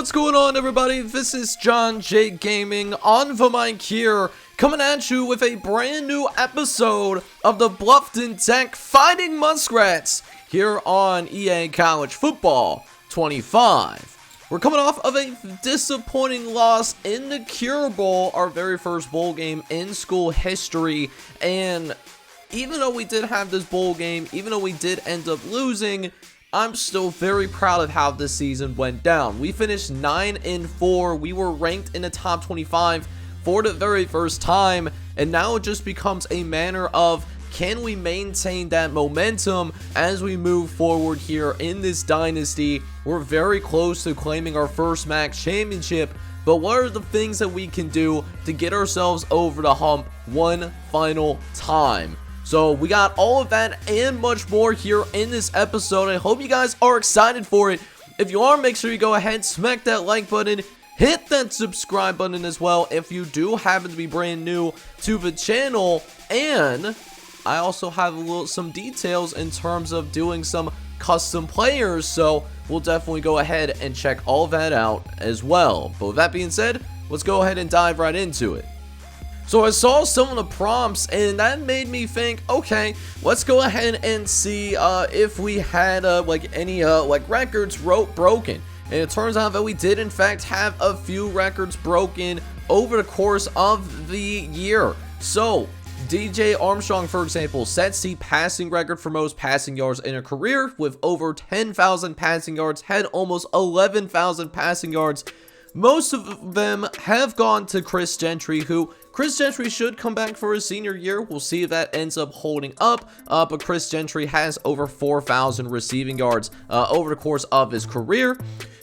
What's going on, everybody? This is John J Gaming on the mic here, coming at you with a brand new episode of the Bluffton Tech Fighting Muskrats here on EA College Football 25. We're coming off of a disappointing loss in the Cure Bowl, our very first bowl game in school history, and even though we did have this bowl game, even though we did end up losing, I'm still very proud of how this season went down. We finished 9-4. We were ranked in the top 25 for the very first time, and now it just becomes a matter of, can we maintain that momentum as we move forward here in this dynasty? We're very close to claiming our first MAC championship, but what are the things that we can do to get ourselves over the hump one final time? So we got all of that and much more here in this episode. I hope you guys are excited for it. If you are, make sure you go ahead, smack that like button, hit that subscribe button as well if you do happen to be brand new to the channel. And I also have some details in terms of doing some custom players, so we'll definitely go ahead and check all that out as well. But with that being said, let's go ahead and dive right into it. So I saw some of the prompts, and that made me think, okay, let's go ahead and see if we had any records broken. And it turns out that we did in fact have a few records broken over the course of the year. So DJ Armstrong, for example, sets the passing record for most passing yards in a career with over 10,000 passing yards, had almost 11,000 passing yards. Most of them have gone to Chris Gentry, who Chris Gentry should come back for his senior year. We'll see if that ends up holding up, but Chris Gentry has over 4,000 receiving yards over the course of his career.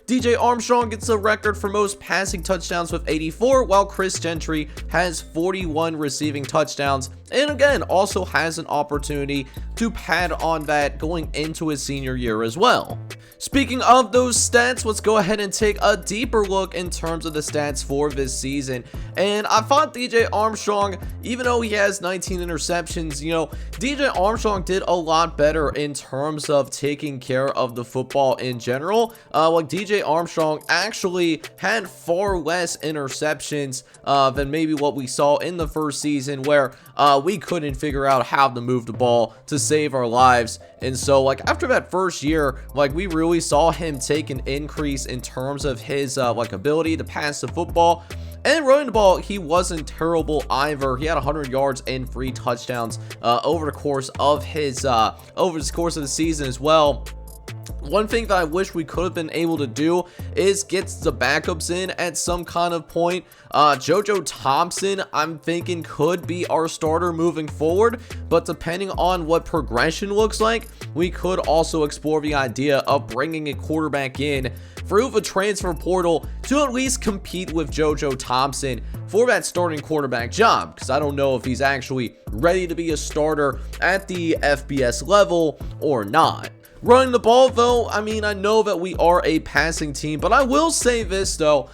DJ Armstrong gets a record for most passing touchdowns with 84, while Chris Gentry has 41 receiving touchdowns, and again, also has an opportunity to pad on that going into his senior year as well. Speaking of those stats, let's go ahead and take a deeper look in terms of the stats for this season. And I thought DJ Armstrong, even though he has 19 interceptions, DJ Armstrong did a lot better in terms of taking care of the football in general. DJ Armstrong actually had far less interceptions than maybe what we saw in the first season, where we couldn't figure out how to move the ball to save our lives. And so after that first year, we really saw him take an increase in terms of his ability to pass the football. And running the ball, he wasn't terrible either. He had 100 yards and 3 touchdowns over the course of the season as well. One thing that I wish we could have been able to do is get the backups in at some kind of point. JoJo Thompson, I'm thinking, could be our starter moving forward, but depending on what progression looks like, we could also explore the idea of bringing a quarterback in through the transfer portal to at least compete with JoJo Thompson for that starting quarterback job, because I don't know if he's actually ready to be a starter at the FBS level or not. Running the ball, though, I know that we are a passing team, but I will say this, though.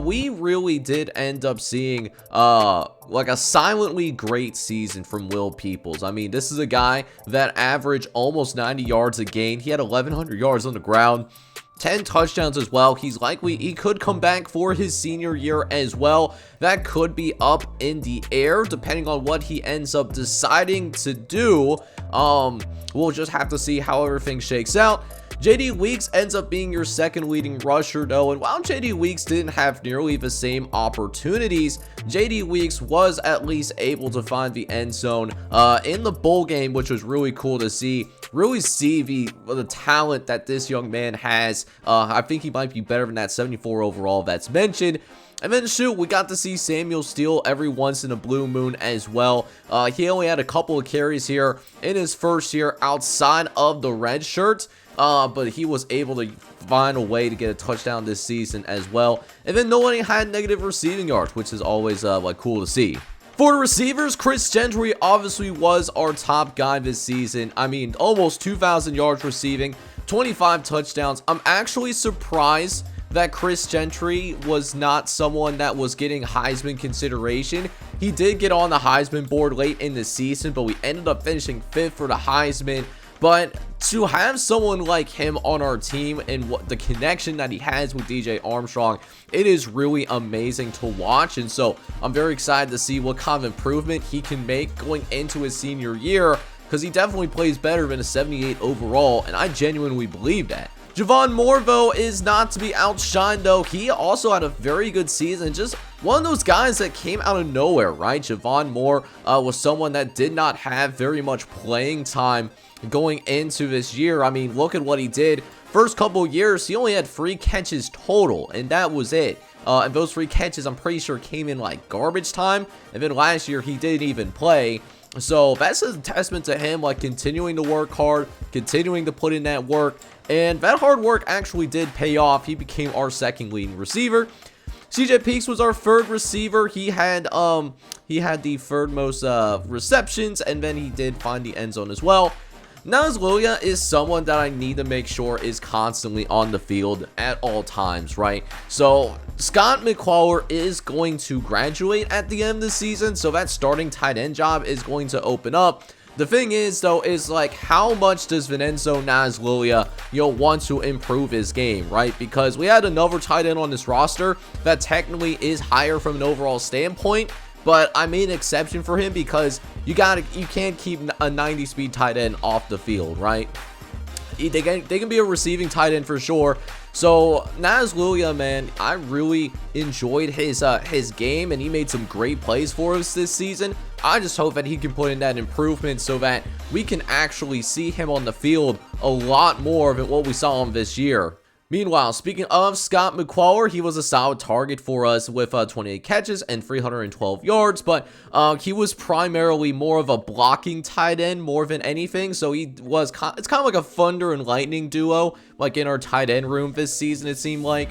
We really did end up seeing a silently great season from Will Peoples. This is a guy that averaged almost 90 yards a game. He had 1,100 yards on the ground, 10 touchdowns as well. He could come back for his senior year as well. That could be up in the air depending on what he ends up deciding to do. We'll just have to see how everything shakes out. JD Weeks ends up being your second leading rusher, though, and while JD Weeks didn't have nearly the same opportunities, JD Weeks was at least able to find the end zone in the bowl game, which was really cool to see. Really see the talent that this young man has. I think he might be better than that 74 overall that's mentioned. And then we got to see Samuel Steele every once in a blue moon as well. He only had a couple of carries here in his first year outside of the red shirt, but he was able to find a way to get a touchdown this season as well. And then nobody had negative receiving yards, which is always cool to see. For the receivers, Chris Gentry obviously was our top guy this season. Almost 2,000 yards receiving, 25 touchdowns. I'm actually surprised that Chris Gentry was not someone that was getting Heisman consideration. He did get on the Heisman board late in the season, but we ended up finishing 5th for the Heisman. But to have someone like him on our team and what the connection that he has with DJ Armstrong, it is really amazing to watch. And so I'm very excited to see what kind of improvement he can make going into his senior year, because he definitely plays better than a 78 overall, and I genuinely believe that. Javon Morvo is not to be outshined, though. He also had a very good season. Just one of those guys that came out of nowhere, right? Javon Moore was someone that did not have very much playing time going into this year. I mean, look at what he did. First couple years, he only had 3 catches total, and that was it. And those 3 catches, I'm pretty sure, came in like garbage time. And then last year, he didn't even play. So that's a testament to him, like continuing to work hard, continuing to put in that work. And that hard work actually did pay off. He became our 2nd leading receiver. CJ Peaks was our 3rd receiver. He had the 3rd most receptions, and then he did find the end zone as well. Naz Lilia is someone that I need to make sure is constantly on the field at all times, right? So Scott McClellan is going to graduate at the end of the season, so that starting tight end job is going to open up. The thing is, though, is like, how much does Vincenzo Naz Lilia, want to improve his game, right? Because we had another tight end on this roster that technically is higher from an overall standpoint, but I made an exception for him because you can't keep a 90 speed tight end off the field, right? They can be a receiving tight end for sure. So Naz Lilia, man, I really enjoyed his game, and he made some great plays for us this season. I just hope that he can put in that improvement so that we can actually see him on the field a lot more than what we saw him this year. Meanwhile, speaking of Scott McClellan, he was a solid target for us with 28 catches and 312 yards, but he was primarily more of a blocking tight end more than anything, so it's kind of like a Thunder and Lightning duo, like in our tight end room this season, it seemed like.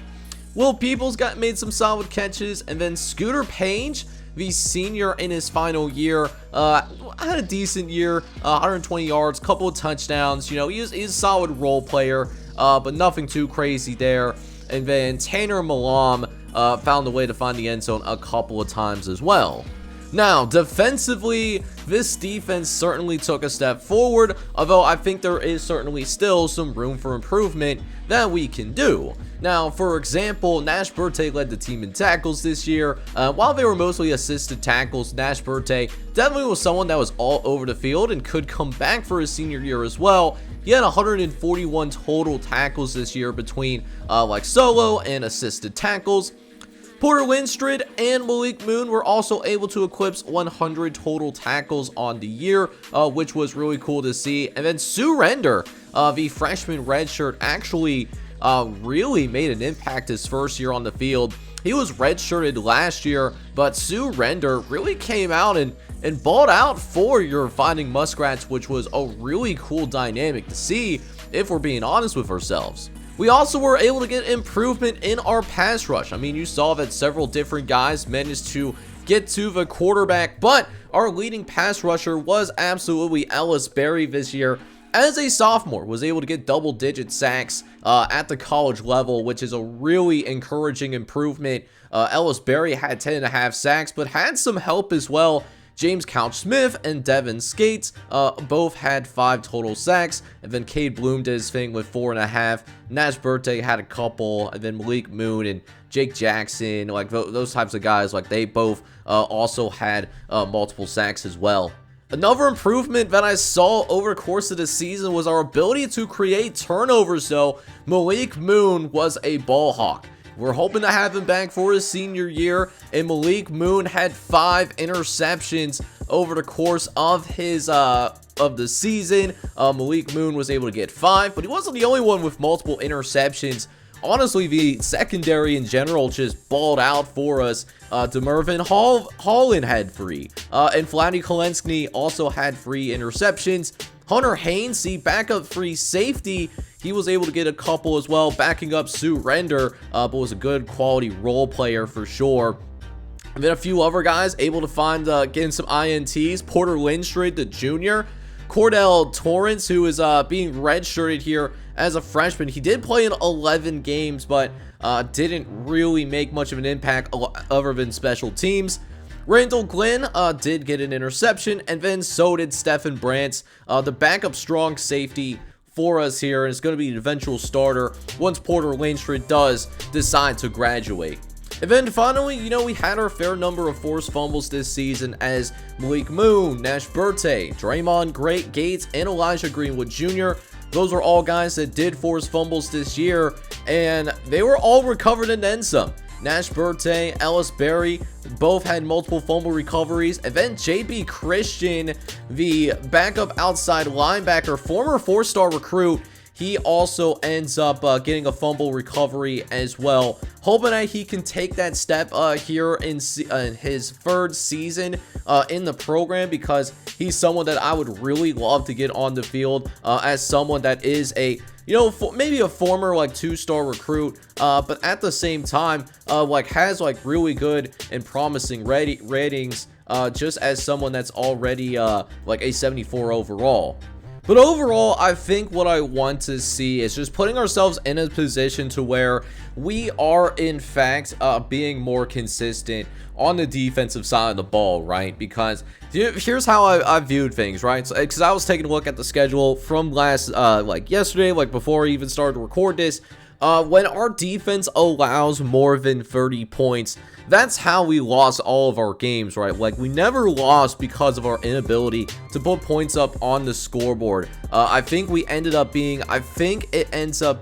Will Peoples made some solid catches, and then Scooter Page, the senior in his final year, had a decent year, 120 yards, couple of touchdowns. He's a solid role player, but nothing too crazy there. And then Tanner Malam found a way to find the end zone a couple of times as well. Now, defensively, this defense certainly took a step forward, although I think there is certainly still some room for improvement that we can do. Now, for example, Nash Berte led the team in tackles this year. While they were mostly assisted tackles, Nash Berte definitely was someone that was all over the field and could come back for his senior year as well. He had 141 total tackles this year between like solo and assisted tackles. Porter Lindstrid and Malik Moon were also able to eclipse 100 total tackles on the year, which was really cool to see. And then Sue Render, the freshman redshirt, actually really made an impact his first year on the field. He was redshirted last year, but Sue Render really came out and balled out for your Finding Muskrats, which was a really cool dynamic to see, if we're being honest with ourselves. We also were able to get improvement in our pass rush. I mean, you saw that several different guys managed to get to the quarterback, but our leading pass rusher was absolutely Ellis Berry this year. As a sophomore, was able to get double-digit sacks at the college level, which is a really encouraging improvement. Ellis Berry had 10.5 sacks, but had some help as well. James Couch-Smith and Devin Skates both had 5 total sacks, and then Cade Bloom did his thing with 4.5. Nash Berte had a couple, and then Malik Moon and Jake Jackson, like those types of guys, like they both also had multiple sacks as well. Another improvement that I saw over the course of the season was our ability to create turnovers, though. Malik Moon was a ball hawk. We're hoping to have him back for his senior year, and Malik Moon had 5 interceptions over the course of his of the season. Malik Moon was able to get 5, but he wasn't the only one with multiple interceptions. Honestly, the secondary in general just balled out for us. DeMervin Holland had 3, and Vladdy Kolensky also had 3 interceptions. Hunter Haynes, the backup free safety, he was able to get a couple as well, backing up Sue Render, but was a good quality role player for sure. And then a few other guys able to find getting some INTs. Porter Lindstrid, the junior. Cordell Torrance, who is being redshirted here as a freshman. He did play in 11 games, but didn't really make much of an impact other than special teams. Randall Glenn did get an interception, and then so did Stephen Brantz, the backup strong safety for us here, and it's going to be an eventual starter once Porter Langford does decide to graduate. And then finally, we had our fair number of forced fumbles this season as Malik Moon, Nash Burte, Draymond Gates, and Elijah Greenwood Jr. Those were all guys that did force fumbles this year, and they were all recovered and then some. Nash Burte, Ellis Berry, both had multiple fumble recoveries. And then JB Christian, the backup outside linebacker, former 4-star recruit, he also ends up getting a fumble recovery as well. Hoping that he can take that step here in his third season in the program, because he's someone that I would really love to get on the field as someone that is a maybe a former 2-star recruit, but at the same time has really good and promising ratings, just as someone that's already a 74 overall. But overall, I think what I want to see is just putting ourselves in a position to where we are, in fact, being more consistent on the defensive side of the ball, right? Because here's how I viewed things, right? Because I was taking a look at the schedule from last, yesterday, before I even started to record this. When our defense allows more than 30 points, that's how we lost all of our games, right? We never lost because of our inability to put points up on the scoreboard. I think it ends up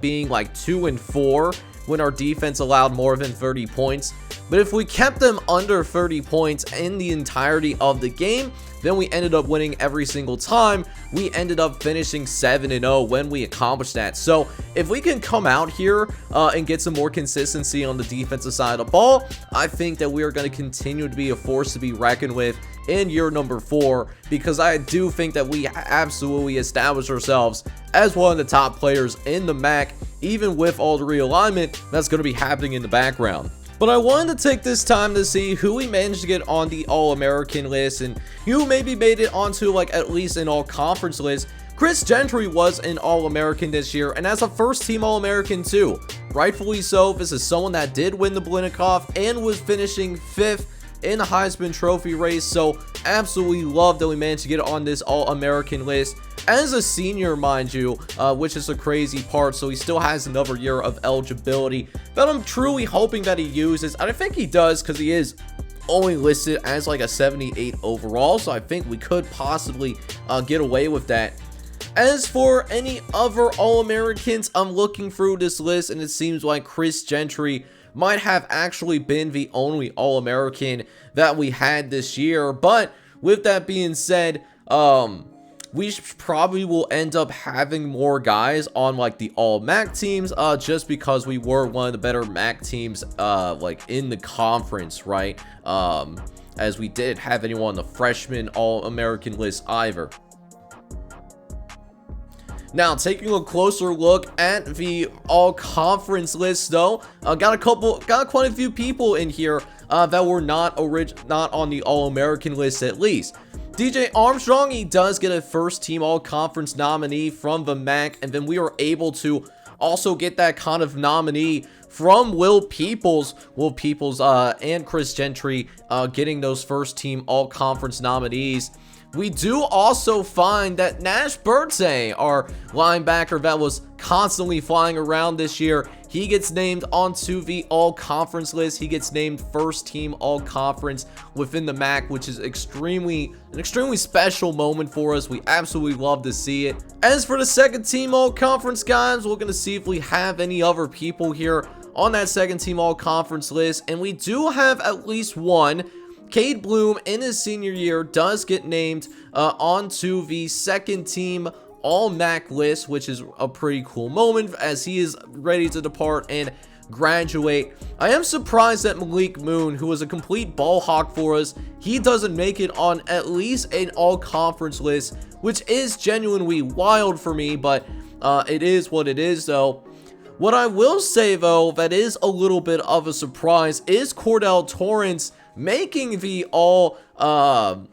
being 2-4 when our defense allowed more than 30 points. But if we kept them under 30 points in the entirety of the game, then we ended up winning every single time. We ended up finishing 7-0 when we accomplished that. So if we can come out here and get some more consistency on the defensive side of the ball, I think that we are going to continue to be a force to be reckoned with in year number 4, because I do think that we absolutely established ourselves as one of the top players in the MAC, even with all the realignment that's going to be happening in the background. But I wanted to take this time to see who we managed to get on the All-American list and who maybe made it onto at least an All-Conference list. Chris Gentry was an All-American this year, and as a first-team All-American too. Rightfully so. This is someone that did win the Blinicoff and was finishing 5th in the Heisman Trophy race, so absolutely love that we managed to get on this All-American list as a senior, mind you, which is a crazy part. So he still has another year of eligibility that I'm truly hoping that he uses, and I think he does, because he is only listed as a 78 overall, so I think we could possibly get away with that. As for any other All-Americans, I'm looking through this list, and it seems like Chris Gentry might have actually been the only All-American that we had this year. But with that being said, we probably will end up having more guys on the All-MAC teams, just because we were one of the better MAC teams in the conference, right? As we didn't have anyone on the freshman All-American list either. Now, taking a closer look at the all-conference list, though, got quite a few people in here that were not on the All-American list at least. DJ Armstrong, he does get a first-team all-conference nominee from the MAC, and then we were able to also get that kind of nominee from Will Peoples and Chris Gentry getting those first-team all-conference nominees. We do also find that Nash Burte, our linebacker that was constantly flying around this year, he gets named onto the all-conference list. He gets named first-team all-conference within the MAC, which is an extremely special moment for us. We absolutely love to see it. As for the second-team all-conference guys, we're going to see if we have any other people here on that second-team all-conference list, and we do have at least one. Cade Bloom, in his senior year, does get named onto the second-team All-MAC list, which is a pretty cool moment as he is ready to depart and graduate. I am surprised that Malik Moon, who was a complete ball hawk for us, he doesn't make it on at least an all-conference list, which is genuinely wild for me, but it is what it is, though. What I will say, though, that is a little bit of a surprise is Cordell Torrance making the all-freshman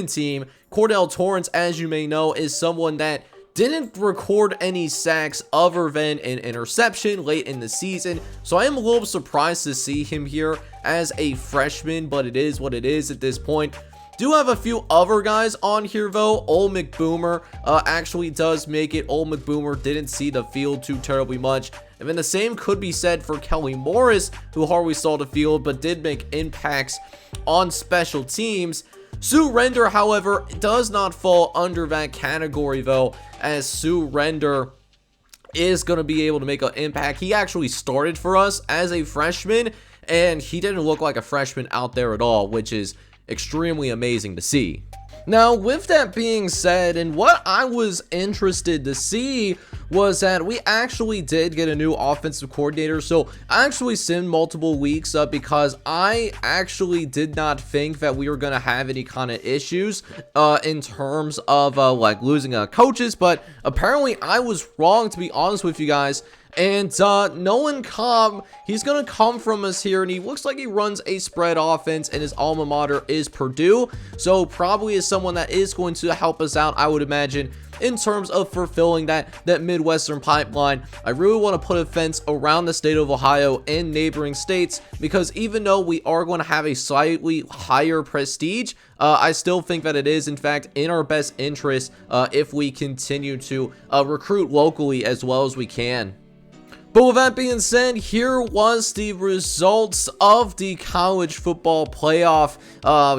team. Cordell Torrance, as you may know, is someone that didn't record any sacks other than an interception late in the season. So I am a little surprised to see him here as a freshman, but it is what it is at this point. Do have a few other guys on here though. Old McBoomer actually does make it. Old McBoomer didn't see the field too terribly much. And then the same could be said for Kelly Morris, who hardly saw the field but did make impacts on special teams. Sue Render, however, does not fall under that category though, as Sue Render is going to be able to make an impact. He actually started for us as a freshman, and he didn't look like a freshman out there at all, which is extremely amazing to see. Now, with that being said, and what I was interested to see was that we actually did get a new offensive coordinator. So I actually simmed multiple weeks because I actually did not think that we were going to have any kind of issues in terms of like losing coaches, but apparently I was wrong, to be honest with you guys. And Nolan Cobb, he's going to come from us here, and he looks like he runs a spread offense, and his alma mater is Purdue. So probably is someone that is going to help us out, I would imagine, in terms of fulfilling that Midwestern pipeline. I really want to put a fence around the state of Ohio and neighboring states, because even though we are going to have a slightly higher prestige, I still think that it is, in fact, in our best interest if we continue to recruit locally as well as we can. But with that being said, here was the results of the college football playoff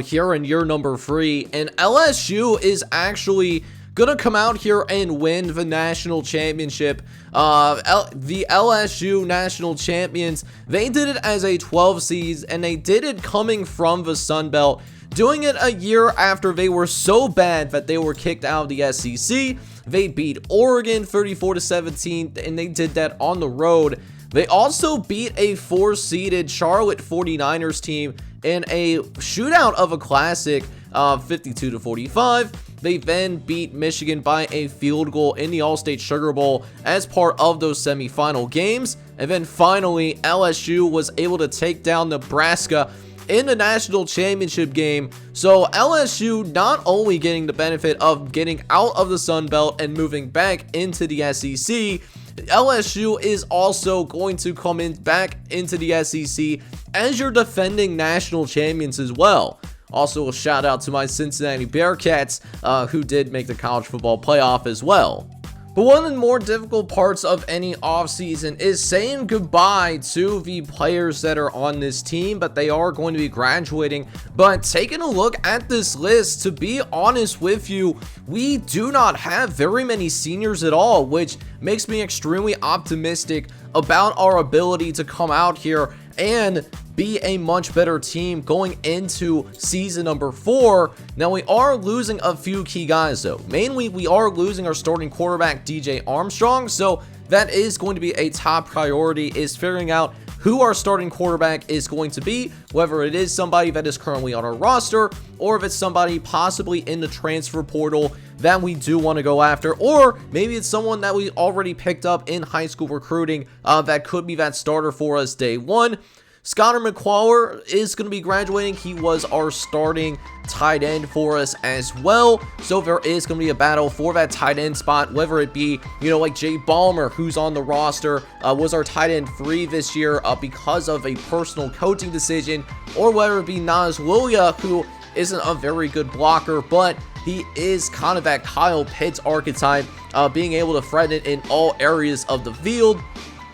here in year number 3. And LSU is actually gonna come out here and win the national championship. The LSU national champions, they did it as a 12 seed, and they did it coming from the Sun Belt, doing it a year after they were so bad that they were kicked out of the SEC. They beat Oregon 34-17, and they did that on the road. They also beat a 4-seeded Charlotte 49ers team in a shootout of a classic, 52-45. They then beat Michigan by a field goal in the All-State Sugar Bowl as part of those semifinal games. And then finally, LSU was able to take down Nebraska in the national championship game. So LSU not only getting the benefit of getting out of the Sun Belt and moving back into the SEC, LSU is also going to come in back into the SEC as your defending national champions as well. Also, a shout out to my Cincinnati Bearcats, who did make the college football playoff as well. But one of the more difficult parts of any offseason is saying goodbye to the players that are on this team, but they are going to be graduating. But taking a look at this list, to be honest with you, we do not have very many seniors at all, which makes me extremely optimistic about our ability to come out here and be a much better team going into season number 4. Now, we are losing a few key guys though. Mainly, we are losing our starting quarterback, DJ Armstrong. So that is going to be a top priority, is figuring out who our starting quarterback is going to be, whether it is somebody that is currently on our roster, or if it's somebody possibly in the transfer portal that we do want to go after, or maybe it's someone that we already picked up in high school recruiting that could be that starter for us day one. Scotter McQuarrie is going to be graduating. He was our starting tight end for us as well. So there is going to be a battle for that tight end spot, whether it be, like Jay Ballmer, who's on the roster, was our tight end 3 this year because of a personal coaching decision, or whether it be Nas Willia, who isn't a very good blocker, but he is kind of that Kyle Pitts archetype, being able to threaten it in all areas of the field.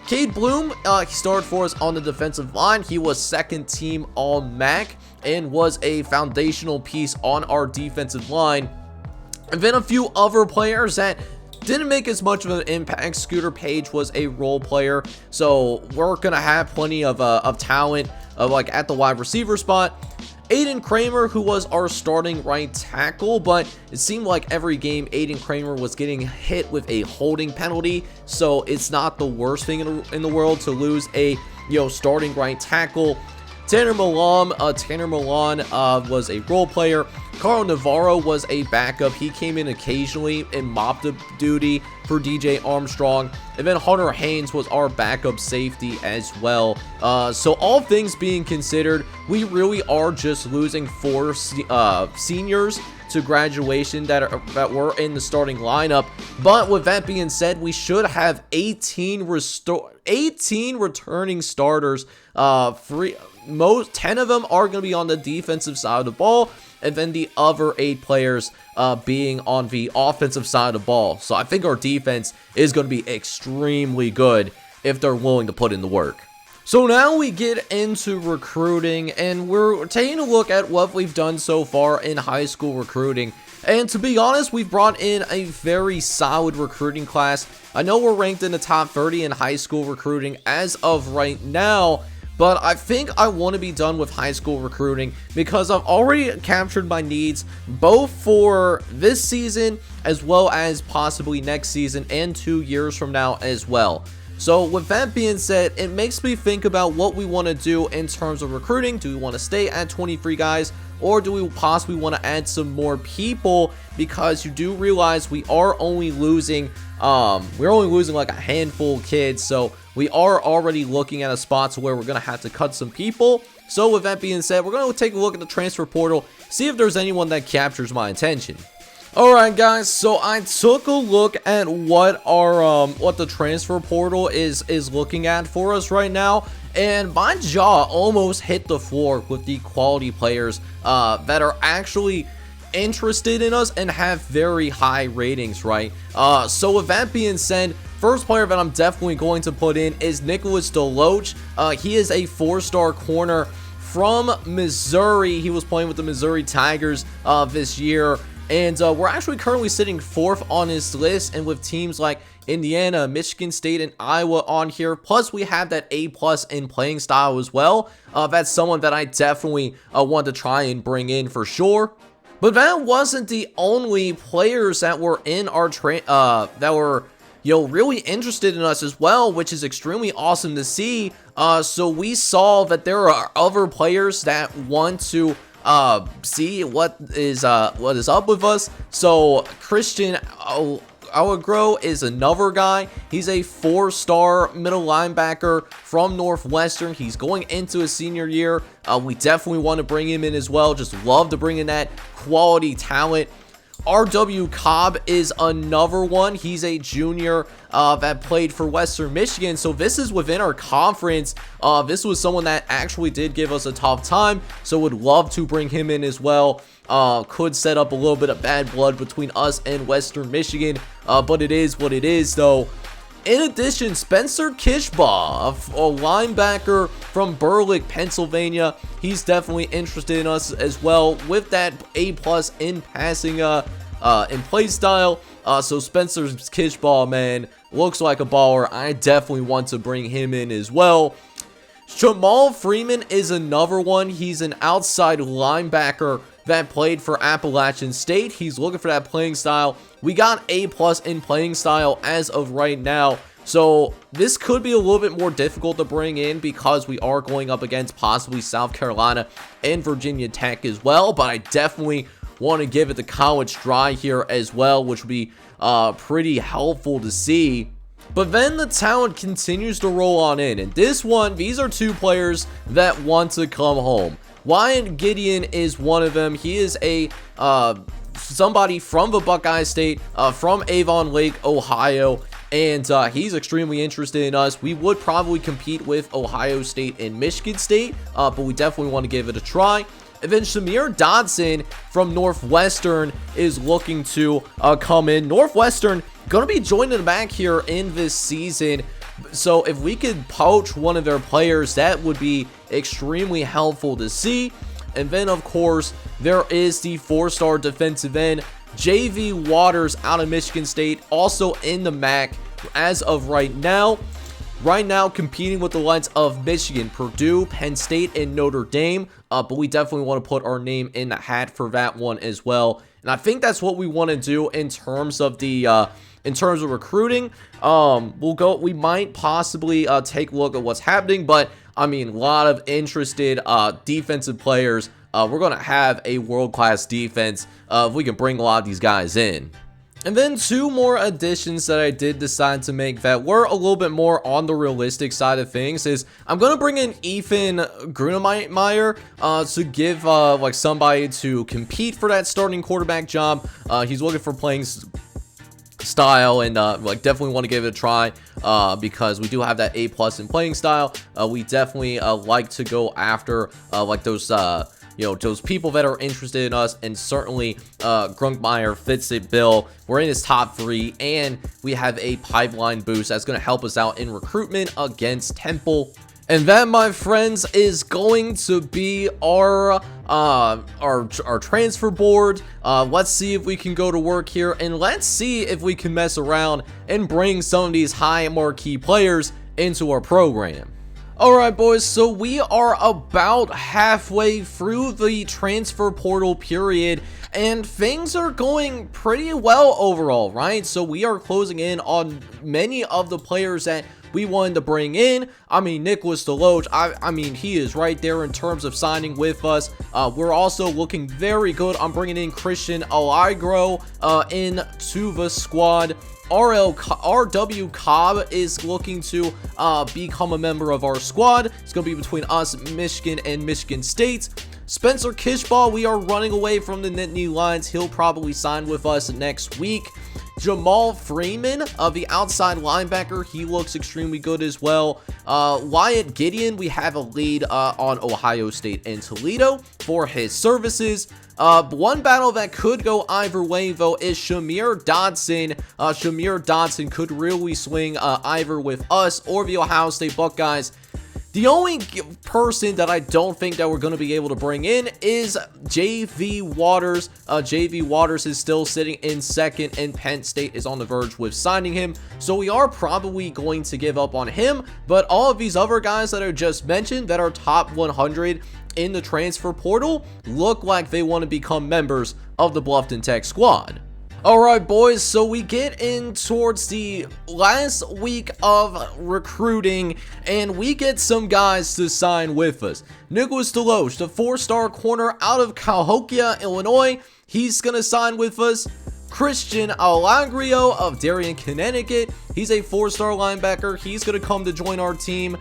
Cade Bloom, he started for us on the defensive line. He was second team All-MAC and was a foundational piece on our defensive line. And then a few other players that didn't make as much of an impact. Scooter Page was a role player, so we're going to have plenty of talent like at the wide receiver spot. Aiden Kramer, who was our starting right tackle, but it seemed like every game Aiden Kramer was getting hit with a holding penalty, so it's not the worst thing in the world to lose a starting right tackle. Tanner Milan was a role player. Carl Navarro was a backup. He came in occasionally and mopped up duty for DJ Armstrong. And then Hunter Haynes was our backup safety as well. So all things being considered, we really are just losing 4 seniors to graduation that were in the starting lineup. But with that being said, we should have 18 returning starters. 10 of them are going to be on the defensive side of the ball, and then the other 8 players being on the offensive side of the ball. So I think our defense is going to be extremely good if they're willing to put in the work. So now we get into recruiting, and we're taking a look at what we've done so far in high school recruiting. And to be honest, we've brought in a very solid recruiting class. I know we're ranked in the top 30 in high school recruiting as of right now, but I think I want to be done with high school recruiting because I've already captured my needs both for this season as well as possibly next season and 2 years from now as well. So with that being said, it makes me think about what we want to do in terms of recruiting. Do we want to stay at 23 guys, or do we possibly want to add some more people? Because you do realize we are only losing like a handful of kids, so we are already looking at a spot where we're going to have to cut some people. So with that being said, we're going to take a look at the transfer portal, see if there's anyone that captures my attention. Alright guys, so I took a look at what our what the transfer portal is looking at for us right now, and my jaw almost hit the floor with the quality players that are actually interested in us and have very high ratings, right? So with that being said, first player that I'm definitely going to put in is Nicholas Deloach. He is a 4-star corner from Missouri. He was playing with the Missouri Tigers this year. And we're actually currently sitting 4th on his list, and with teams like Indiana, Michigan State, and Iowa on here, plus we have that A+ in playing style as well. That's someone that I definitely want to try and bring in for sure. But that wasn't the only players that were in our that were really interested in us as well, which is extremely awesome to see. So we saw that there are other players that want to see what is up with us. So Christian Alagro is another guy. He's a 4-star middle linebacker from Northwestern. He's going into his senior year. We definitely want to bring him in as well. Just love to bring in that quality talent. R.W. Cobb is another one. He's a junior that played for Western Michigan. So this is within our conference. This was someone that actually did give us a tough time. So would love to bring him in as well. Could set up a little bit of bad blood between us and Western Michigan. But it is what it is though. In addition, Spencer Kishbaugh, a linebacker from Berwick, Pennsylvania. He's definitely interested in us as well with that A+ in passing in play style. So Spencer Kishbaugh, man, looks like a baller. I definitely want to bring him in as well. Jamal Freeman is another one. He's an outside linebacker that played for Appalachian State. He's looking for that playing style. We got A+ in playing style as of right now. So this could be a little bit more difficult to bring in because we are going up against possibly South Carolina and Virginia Tech as well. But I definitely want to give it the college try here as well, which would be pretty helpful to see. But then the talent continues to roll on in. And these are 2 players that want to come home. Wyatt Gideon is one of them. He is a somebody from the Buckeye State, from Avon Lake, Ohio. And he's extremely interested in us. We would probably compete with Ohio State and Michigan State, but we definitely want to give it a try. And then Shamir Dodson from Northwestern is looking to come in. Northwestern going to be joining the back here in this season. So if we could poach one of their players, that would be extremely helpful to see. And then, of course, there is the 4-star defensive end, JV Waters out of Michigan State, also in the MAC as of right now. Right now, competing with the likes of Michigan, Purdue, Penn State, and Notre Dame. But we definitely want to put our name in the hat for that one as well. And I think that's what we want to do in terms of the recruiting. We might possibly take a look at what's happening, but I mean, a lot of interested defensive players. We're going to have a world-class defense if we can bring a lot of these guys in. And then 2 more additions that I did decide to make that were a little bit more on the realistic side of things is I'm going to bring in Ethan Grunemeyer to give like somebody to compete for that starting quarterback job. He's looking for playing style and like definitely want to give it a try because we do have that A+ in playing style. We definitely like to go after like those those people that are interested in us, and certainly Grunkmeyer fits it bill. We're in his top 3, and we have a pipeline boost that's going to help us out in recruitment against Temple. And that, my friends, is going to be our transfer board. Let's see if we can go to work here, and let's see if we can mess around and bring some of these high marquee players into our program. Alright, boys, so we are about halfway through the transfer portal period, and things are going pretty well overall, right? So we are closing in on many of the players that we wanted to bring in. I mean, Nicholas Deloach, I mean, he is right there in terms of signing with us. We're also looking very good on bringing in Christian Allegro into the squad. RW Cobb is looking to become a member of our squad. It's going to be between us, Michigan, and Michigan State. Spencer Kishbaugh, we are running away from the Nittany Lions. He'll probably sign with us next week. Jamal Freeman, the outside linebacker, he looks extremely good as well. Wyatt Gideon, we have a lead on Ohio State and Toledo for his services. One battle that could go either way, though, is Shamir Dodson. Shamir Dodson could really swing either with us or the Ohio State Buckeyes. The only person that I don't think that we're going to be able to bring in is JV Waters. JV Waters is still sitting in second, and Penn State is on the verge with signing him. So we are probably going to give up on him. But all of these other guys that I just mentioned that are top 100 in the transfer portal look like they want to become members of the Bluffton Tech squad. Alright, boys, so we get in towards the last week of recruiting, and we get some guys to sign with us. Nicholas Deloach, the 4-star corner out of Cahokia, Illinois, he's going to sign with us. Christian Allegro of Darien, Connecticut, he's a 4-star linebacker. He's going to come to join our team.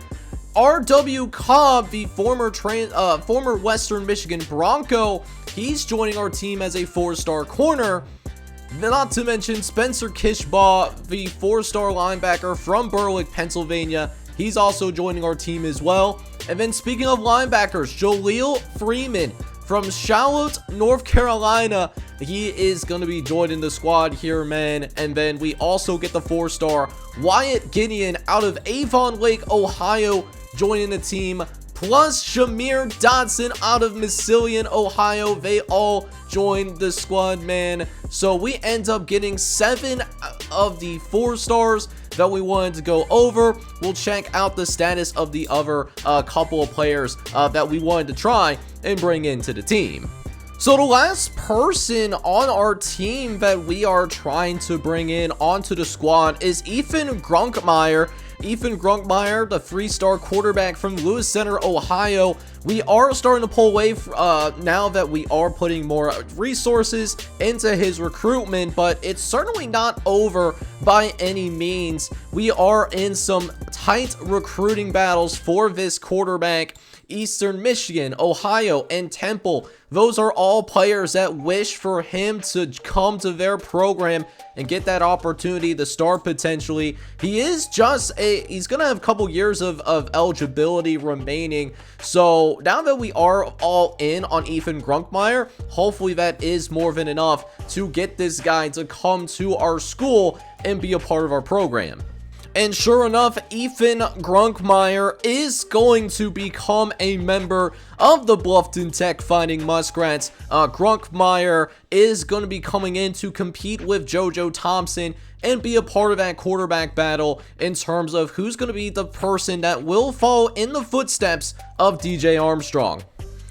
RW Cobb, the former Western Michigan Bronco, he's joining our team as a 4-star corner. Not to mention Spencer Kishbaugh, the 4-star linebacker from Berwick, Pennsylvania. He's also joining our team as well. And then speaking of linebackers, Jaleel Freeman from Charlotte, North Carolina. He is going to be joining the squad here, man. And then we also get the 4-star Wyatt Gideon out of Avon Lake, Ohio, joining the team. Plus Shamir Dodson out of Massillon, Ohio. They all joined the squad, man. So we end up getting 7 of the 4 stars that we wanted to go over. We'll check out the status of the other couple of players that we wanted to try and bring into the team. So the last person on our team that we are trying to bring in onto the squad is Ethan Grunkmeyer. Ethan Grunkmeyer, the 3-star quarterback from Lewis Center, Ohio. We are starting to pull away now that we are putting more resources into his recruitment, but it's certainly not over by any means. We are in some tight recruiting battles for this quarterback. Eastern Michigan, Ohio, and Temple. Those are all players that wish for him to come to their program and get that opportunity to start potentially. He is he's going to have a couple years of eligibility remaining. So now that we are all in on Ethan Grunkmeyer, hopefully that is more than enough to get this guy to come to our school and be a part of our program. And sure enough, Ethan Grunkmeyer is going to become a member of the Bluffton Tech Fighting Muskrats. Grunkmeyer is going to be coming in to compete with JoJo Thompson and be a part of that quarterback battle in terms of who's going to be the person that will follow in the footsteps of DJ Armstrong.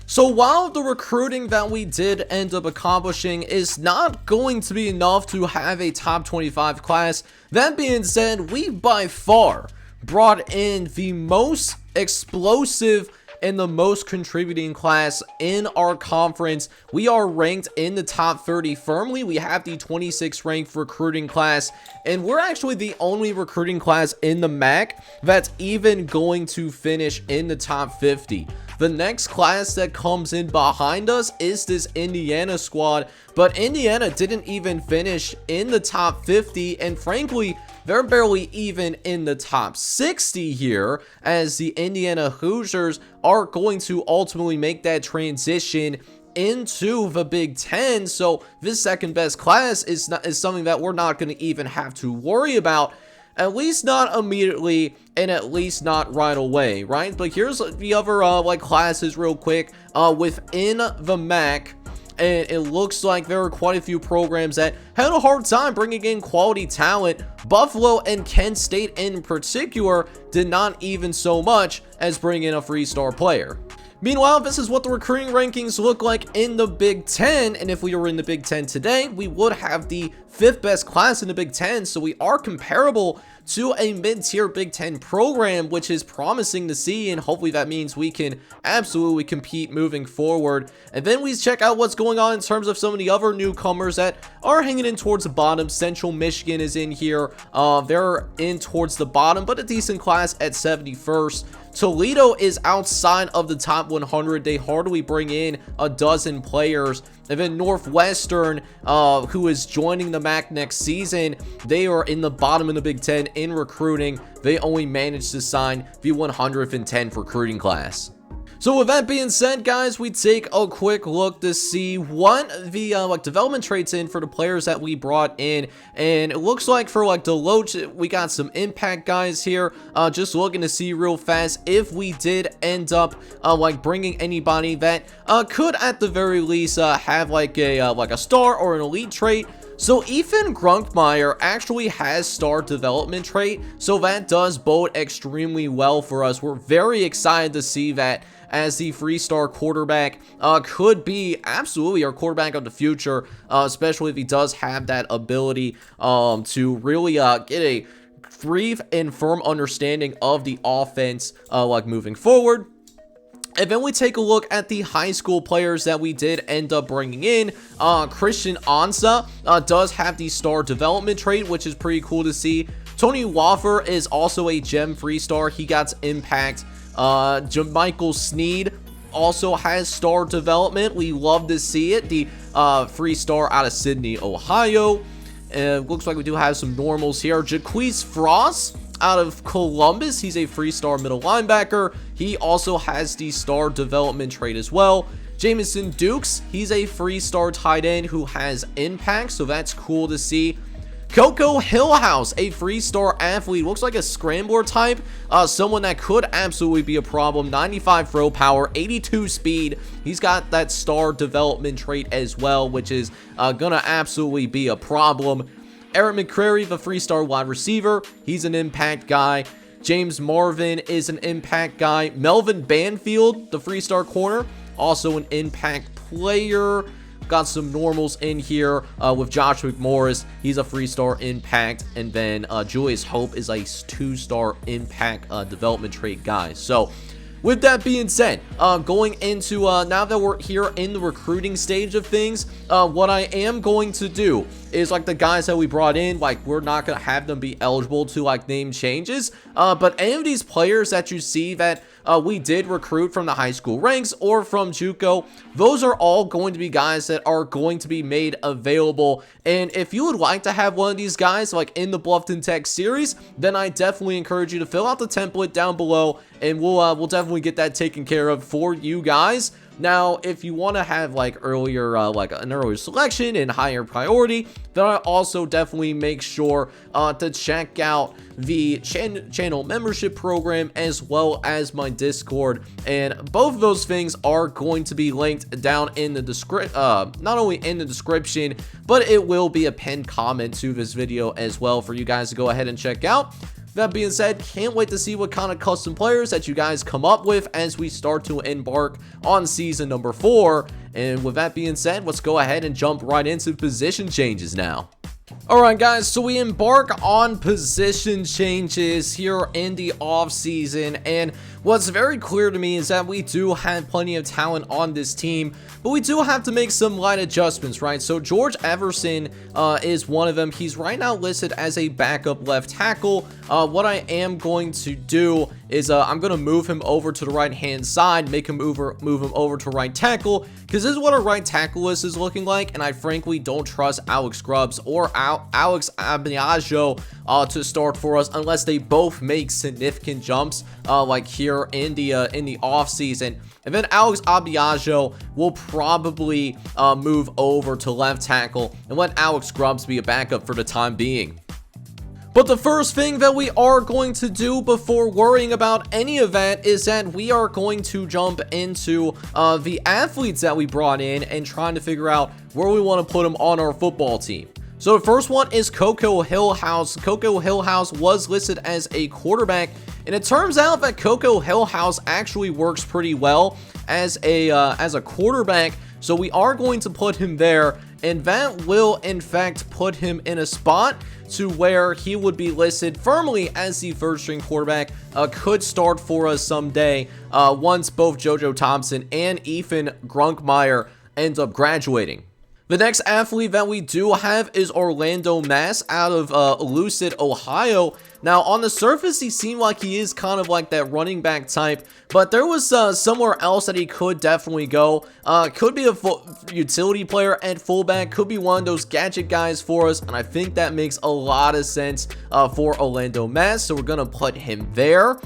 So while the recruiting that we did end up accomplishing is not going to be enough to have a top 25 class, that being said, we by far brought in the most explosive and the most contributing class in our conference. We are ranked in the top 30 firmly. We have the 26th ranked recruiting class, and we're actually the only recruiting class in the MAC that's even going to finish in the top 50. The next class that comes in behind us is this Indiana squad, but Indiana didn't even finish in the top 50, and frankly, they're barely even in the top 60 here, as the Indiana Hoosiers are going to ultimately make that transition into the Big Ten. So this second best class is something that we're not going to even have to worry about, at least not immediately, and at least not right away, right? But here's the other like classes real quick within the MAC. And it looks like there are quite a few programs that had a hard time bringing in quality talent. Buffalo and Kent State in particular did not even so much as bring in a 3-star player. Meanwhile, this is what the recruiting rankings look like in the Big Ten, and if we were in the Big Ten today, we would have the 5th best class in the Big Ten, so we are comparable to a mid-tier Big Ten program, which is promising to see, and hopefully that means we can absolutely compete moving forward. And then we check out what's going on in terms of some of the other newcomers that are hanging in towards the bottom. Central Michigan is in here. They're in towards the bottom, but a decent class at 71st. Toledo is outside of the top 100. They hardly bring in a dozen players. And then Northwestern, who is joining the MAC next season, they are in the bottom of the Big Ten in recruiting. They only managed to sign the 110th recruiting class. So with that being said, guys, we take a quick look to see what the like development traits in for the players that we brought in, and it looks like for like Deloach, we got some impact guys here. Just looking to see real fast if we did end up like bringing anybody that could at the very least have like a star or an elite trait. So Ethan Grunkmeyer actually has star development trait, so that does bode extremely well for us. We're very excited to see that, as the 3-star quarterback could be absolutely our quarterback of the future, especially if he does have that ability to really get a brief and firm understanding of the offense like moving forward. And then we take a look at the high school players that we did end up bringing in. Christian Ansa does have the star development trait, which is pretty cool to see. Tony Waffer is also a gem 3-star. He got impact. Jamichael Sneed also has star development. We love to see it. The 3-star out of Sydney, Ohio. Looks like we do have some normals here. Jaquez Frost out of Columbus. He's a 3-star middle linebacker. He also has the star development trait as well. Jamison Dukes, he's a 3-star tight end who has impact, so that's cool to see. Coco Hillhouse, a 3-star athlete, looks like a scrambler type, someone that could absolutely be a problem. 95 throw power, 82 speed. He's got that star development trait as well, which is gonna absolutely be a problem. Eric McCrary, the 3-star wide receiver, he's an impact guy. James Marvin is an impact guy. Melvin Banfield, the 3-star corner, also an impact player. Got some normals in here with Josh McMorris. He's a 3-star impact. And then Julius Hope is a 2-star impact development trait guy. So with that being said, going into now that we're here in the recruiting stage of things, what I am going to do is like the guys that we brought in, like we're not going to have them be eligible to like name changes, but any of these players that you see that we did recruit from the high school ranks or from JUCO, those are all going to be guys that are going to be made available. And if you would like to have one of these guys like in the Bluffton Tech series, then I definitely encourage you to fill out the template down below, and we'll definitely get that taken care of for you guys. Now, if you want to have like earlier, like an earlier selection and higher priority, then I also definitely make sure to check out the channel membership program as well as my Discord, and both of those things are going to be linked down in the description, not only in the description, but it will be a pinned comment to this video as well for you guys to go ahead and check out. That being said, can't wait to see what kind of custom players that you guys come up with as we start to embark on season number 4. And with that being said, let's go ahead and jump right into position changes now. Alright guys, so we embark on position changes here in the off season, and what's very clear to me is that we do have plenty of talent on this team, but we do have to make some light adjustments, right? So George Everson is one of them. He's right now listed as a backup left tackle. What I am going to do is I'm going to move him over to the right-hand side, move him over to right tackle, because this is what our right tackle list is looking like, and I frankly don't trust Alex Grubbs or Alex Abiajo to start for us unless they both make significant jumps like here in the offseason. And then Alex Abiajo will probably move over to left tackle and let Alex Grubbs be a backup for the time being. But the first thing that we are going to do before worrying about any of that is that we are going to jump into the athletes that we brought in and trying to figure out where we want to put them on our football team. So the first one is Coco Hillhouse. Coco Hillhouse was listed as a quarterback, and it turns out that Coco Hillhouse actually works pretty well as a quarterback. So we are going to put him there, and that will in fact put him in a spot to where he would be listed firmly as the third string quarterback, could start for us someday once both JoJo Thompson and Ethan Grunkmeyer ends up graduating. The next athlete that we do have is Orlando Mass out of Lucid, Ohio. Now, on the surface, he seemed like he is kind of like that running back type, but there was somewhere else that he could definitely go. Could be a utility player at fullback, could be one of those gadget guys for us, and I think that makes a lot of sense for Orlando Mass, so we're going to put him there.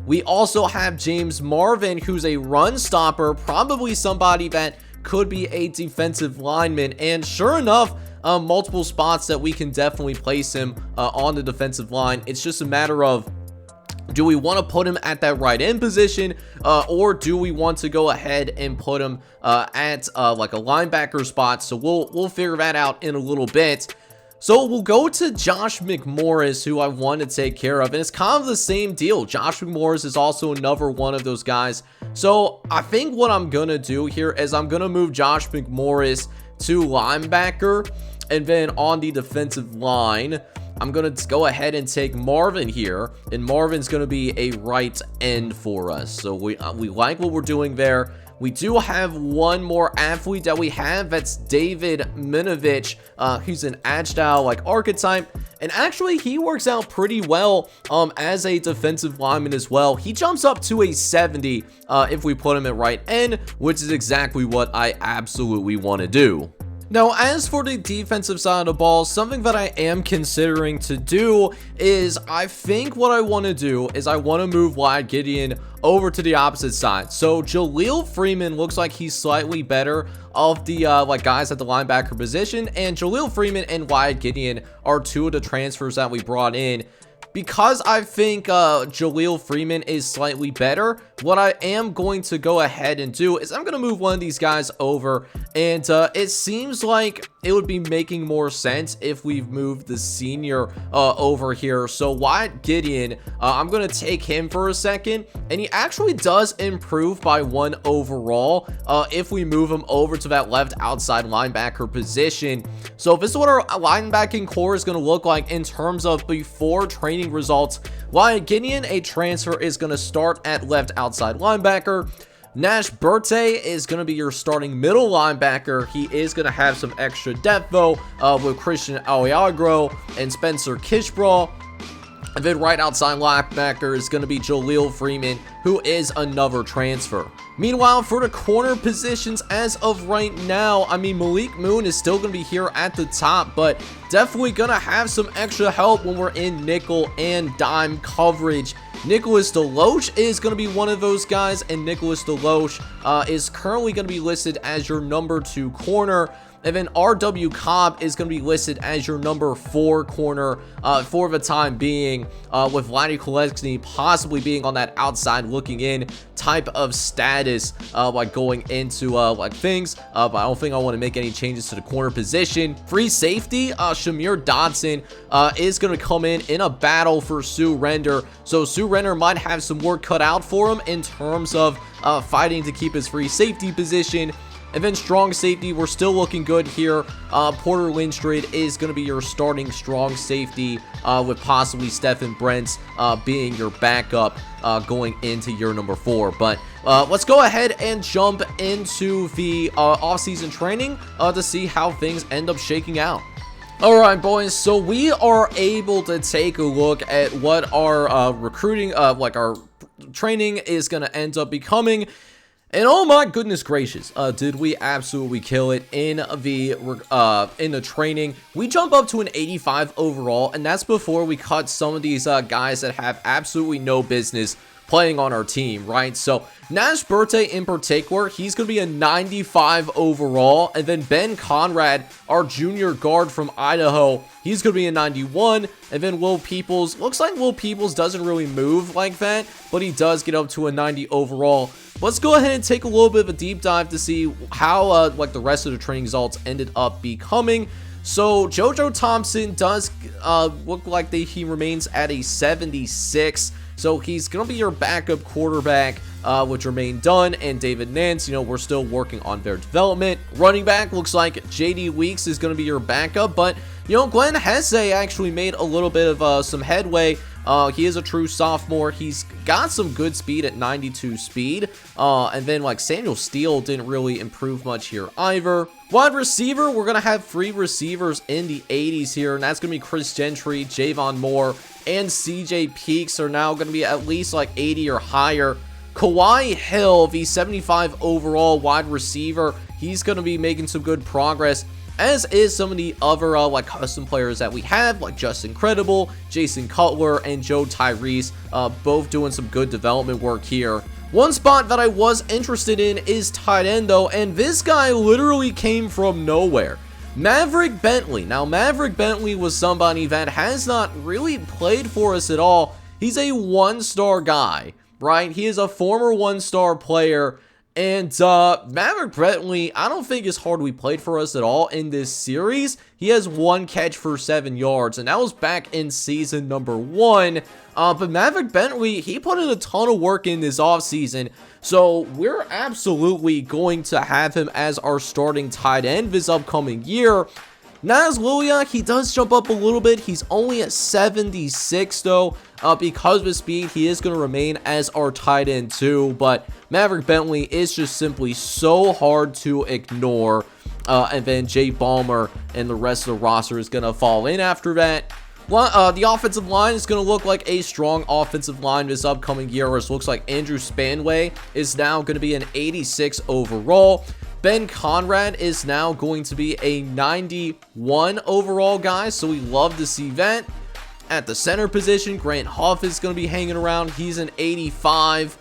We also have James Marvin, who's a run stopper, probably somebody that could be a defensive lineman, and sure enough, multiple spots that we can definitely place him on the defensive line. It's just a matter of, do we want to put him at that right end position, or do we want to go ahead and put him at like a linebacker spot? So we'll figure that out in a little bit. So we'll go to Josh McMorris, who I want to take care of, and it's kind of the same deal. Josh McMorris is also another one of those guys. So I think what I'm going to do here is I'm going to move Josh McMorris to linebacker, and then on the defensive line, I'm going to go ahead and take Marvin here, and Marvin's going to be a right end for us. So we like what we're doing there. We do have one more athlete that we have. That's David Minovich. He's an agile like archetype, and actually he works out pretty well as a defensive lineman as well. He jumps up to a 70 if we put him at right end, which is exactly what I absolutely want to do. Now, as for the defensive side of the ball, something that I am considering to do is I think what I want to do is I want to move Wyatt Gideon over to the opposite side. So Jaleel Freeman looks like he's slightly better of the like guys at the linebacker position, and Jaleel Freeman and Wyatt Gideon are two of the transfers that we brought in. Because I think Jaleel Freeman is slightly better, what I am going to go ahead and do is I'm going to move one of these guys over, and it seems like it would be making more sense if we've moved the senior over here. So Wyatt Gideon, I'm going to take him for a second, and he actually does improve by 1 overall if we move him over to that left outside linebacker position. So if this is what our linebacking core is going to look like in terms of before training results, Wyatt Gideon, a transfer, is going to start at left outside linebacker. Nash Berte is going to be your starting middle linebacker. He is going to have some extra depth though with Christian Aliagro and Spencer Kishbraw. And then right outside linebacker is going to be Jaleel Freeman, who is another transfer. Meanwhile, for the corner positions as of right now, I mean, Malik Moon is still going to be here at the top, but definitely going to have some extra help when we're in nickel and dime coverage. Nicholas Deloche is going to be one of those guys, and Nicholas Deloche is currently going to be listed as your number 2 corner. And then R.W. Cobb is going to be listed as your number 4 corner for the time being, with Vladdy Kolesny possibly being on that outside looking in type of status, like going into like things, but I don't think I want to make any changes to the corner position. Free safety, Shamir Dodson is going to come in a battle for Sue Render, so Sue Render might have some work cut out for him in terms of fighting to keep his free safety position. And then strong safety, we're still looking good here. Porter Lindstrid is going to be your starting strong safety, with possibly Stephen Brents being your backup going into year number 4. But let's go ahead and jump into the offseason training to see how things end up shaking out. Alright boys, so we are able to take a look at what our recruiting, our training is going to end up becoming. And oh my goodness gracious, did we absolutely kill it in the training. We jump up to an 85 overall, and that's before we cut some of these guys that have absolutely no business playing on our team, right? So Nash Birthday in particular, he's going to be a 95 overall. And then Ben Conrad, our junior guard from Idaho, he's going to be a 91. And then Will Peoples, looks like Will Peoples doesn't really move like that, but he does get up to a 90 overall. Let's go ahead and take a little bit of a deep dive to see how the rest of the training results ended up becoming. So JoJo Thompson does look like he remains at a 76. So he's going to be your backup quarterback with Jermaine Dunn and David Nance. We're still working on their development. Running back looks like JD Weeks is going to be your backup. But, Glenn Hesse actually made a little bit of some headway. He is a true sophomore. He's got some good speed at 92 speed. And then Samuel Steele didn't really improve much here either. Wide receiver, we're going to have 3 receivers in the 80s here. And that's going to be Chris Gentry, Javon Moore, and CJ Peaks are now going to be at least 80 or higher. Kawhi Hill, the 75 overall wide receiver, he's going to be making some good progress, as is some of the other custom players that we have, like Justin Credible, Jason Cutler, and Joe Tyrese, both doing some good development work here. One spot that I was interested in is tight end though, and this guy literally came from nowhere. Maverick Bentley. Now, Maverick Bentley was somebody that has not really played for us at all. He's a 1-star guy, right? He is a former 1-star player. And Maverick Bentley, I don't think is hardly played for us at all in this series. He has 1 catch for 7 yards, and that was back in season number 1. But Maverick Bentley, he put in a ton of work in this offseason. So we're absolutely going to have him as our starting tight end this upcoming year. Naz Lulia, he does jump up a little bit. He's only at 76 though. Because of his speed, he is going to remain as our tight end too. But Maverick Bentley is just simply so hard to ignore. And then Jay Ballmer and the rest of the roster is going to fall in after that. The offensive line is going to look like a strong offensive line this upcoming year, where it looks like Andrew Spanway is now going to be an 86 overall. Ben Conrad is now going to be a 91 overall guy, so we love to see that. At the center position, Grant Huff is going to be hanging around. He's an 85.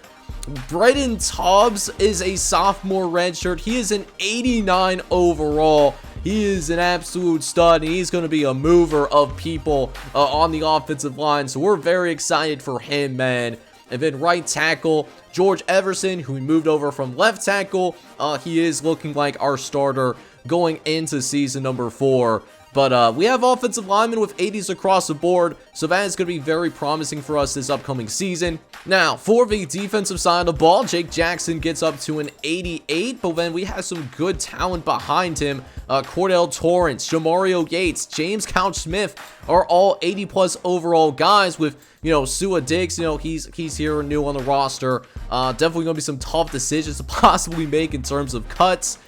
Brendan Tubbs is a sophomore redshirt. He is an 89 overall. He is an absolute stud, and he's going to be a mover of people on the offensive line. So we're very excited for him, man. And then right tackle, George Everson, who we moved over from left tackle. He is looking like our starter going into season number 4. But we have offensive linemen with 80s across the board, so that is going to be very promising for us this upcoming season. Now, for the defensive side of the ball, Jake Jackson gets up to an 88, but then we have some good talent behind him. Cordell Torrance, Jamario Yates, James Couch-Smith are all 80-plus overall guys with, Sua Diggs, he's here new on the roster. Definitely going to be some tough decisions to possibly make in terms of cuts.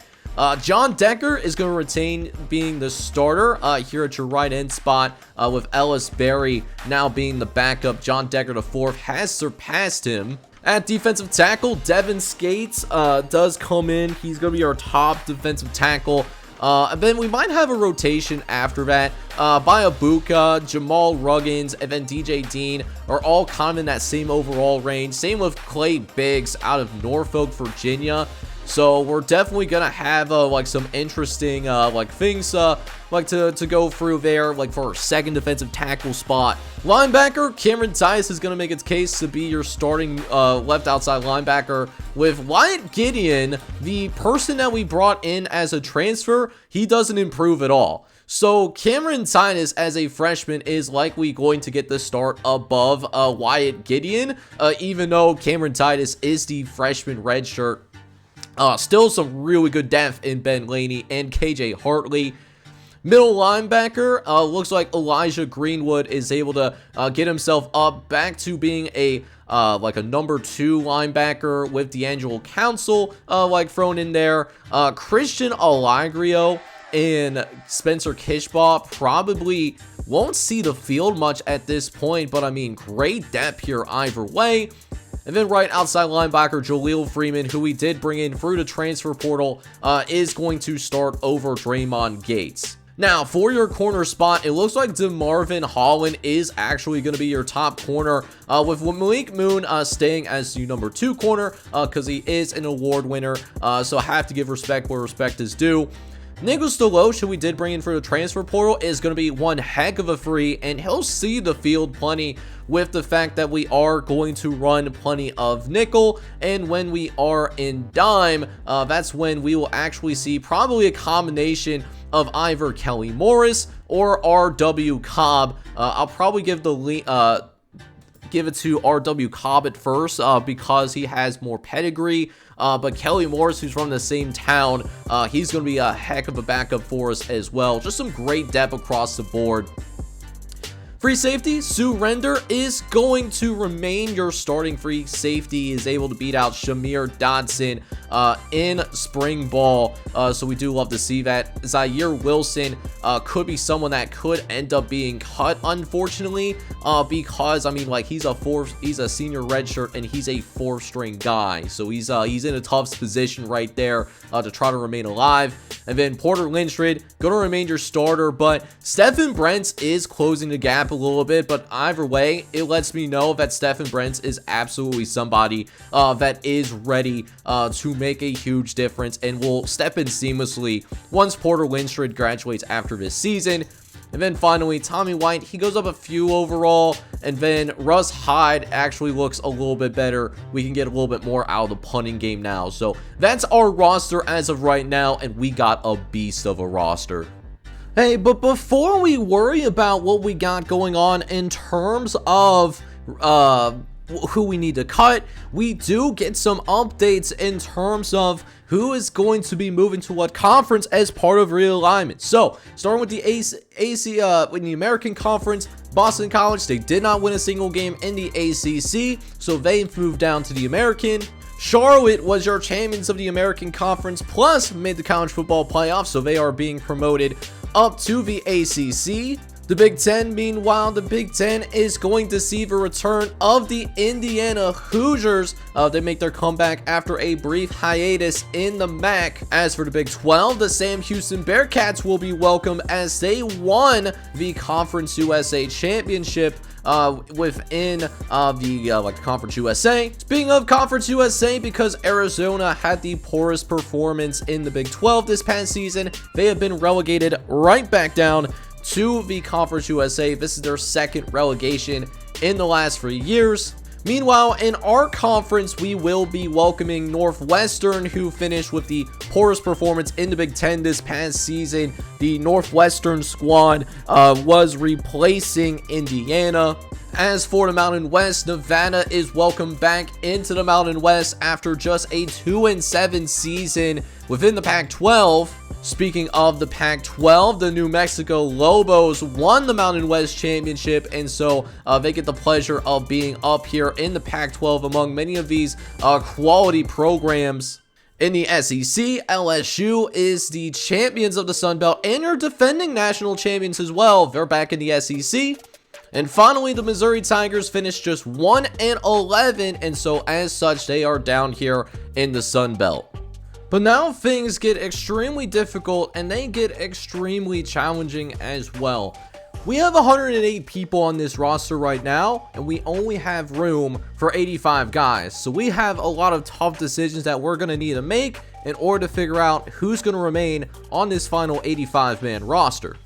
John Decker is going to retain being the starter here at your right end spot, with Ellis Berry now being the backup. John Decker IV has surpassed him. At defensive tackle, Devin Skates does come in. He's going to be our top defensive tackle. And then we might have a rotation after that. Bayabuka, Jamal Ruggins, and then DJ Dean are all kind of in that same overall range. Same with Clay Biggs out of Norfolk, Virginia. So we're definitely gonna have some interesting things to go through there, for our second defensive tackle spot. Linebacker Cameron Tice is gonna make its case to be your starting left outside linebacker, with Wyatt Gideon, the person that we brought in as a transfer. He doesn't improve at all. So Cameron Titus as a freshman is likely going to get the start above Wyatt Gideon, even though Cameron Titus is the freshman redshirt. Still some really good depth in Ben Laney and KJ Hartley. Middle linebacker, looks like Elijah Greenwood is able to get himself up back to being a number 2 linebacker with D'Angelo Council thrown in there. Christian Alagrio in Spencer Kishbaugh probably won't see the field much at this point, but I mean, great depth here either way. And then right outside linebacker, Jaleel Freeman, who we did bring in through the transfer portal, is going to start over Draymond Gates. Now, for your corner spot, it looks like DeMarvin Holland is actually going to be your top corner, with Malik Moon staying as your number 2 corner, because he is an award winner, so I have to give respect where respect is due. Nicholas Deloach, who we did bring in for the transfer portal, is going to be one heck of a free, and he'll see the field plenty with the fact that we are going to run plenty of nickel, and when we are in dime, that's when we will actually see probably a combination of either Kelly Morris or R.W. Cobb. I'll probably give it to R.W. Cobb at first, because he has more pedigree, but Kelly Morris, who's from the same town, he's going to be a heck of a backup for us as well. Just some great depth across the board. Free safety, Sue Render is going to remain your starting free safety. He is able to beat out Shamir Dodson in spring ball, so we do love to see that. Zaire Wilson could be someone that could end up being cut, unfortunately, because I mean, like, he's a senior redshirt and he's a 4th-string guy, so he's in a tough position right there to try to remain alive. And then Porter Lindstrid gonna remain your starter, but Stephen Brents is closing the gap a little bit, but either way, it lets me know that Stephen Brents is absolutely somebody that is ready to make a huge difference and will step in seamlessly once Porter Lindstrid graduates after this season. And then finally, Tommy White, he goes up a few overall, and then Russ Hyde actually looks a little bit better. We can get a little bit more out of the punting game now. So that's our roster as of right now, and we got a beast of a roster. Hey, but before we worry about what we got going on in terms of who we need to cut, we do get some updates in terms of who is going to be moving to what conference as part of realignment. So, starting with with the American Conference, Boston College, they did not win a single game in the ACC, so they moved down to the American. Charlotte was your champions of the American Conference, plus made the college football playoffs, so they are being promoted up to the ACC. The Big Ten, meanwhile, the Big Ten is going to see the return of the Indiana Hoosiers. They make their comeback after a brief hiatus in the MAC. As for the Big 12, the Sam Houston Bearcats will be welcome as they won the Conference USA Championship within the Conference USA. Speaking of Conference USA, because Arizona had the poorest performance in the Big 12 this past season, they have been relegated right back down to the Conference USA. This is their 2nd relegation in the last 3 years. Meanwhile, in our conference, we will be welcoming Northwestern, who finished with the poorest performance in the Big Ten this past season. The Northwestern squad was replacing Indiana. As for the Mountain West, Nevada is welcomed back into the Mountain West after just a 2-7 season within the Pac-12. Speaking of the Pac-12, the New Mexico Lobos won the Mountain West Championship, and so they get the pleasure of being up here in the Pac-12 among many of these quality programs. In the SEC, LSU is the champions of the Sun Belt and are defending national champions as well. They're back in the SEC. And finally, the Missouri Tigers finished just 1-11, and so as such, they are down here in the Sun Belt. But now things get extremely difficult and they get extremely challenging as well. We have 108 people on this roster right now, and we only have room for 85 guys. So we have a lot of tough decisions that we're going to need to make in order to figure out who's going to remain on this final 85-man roster.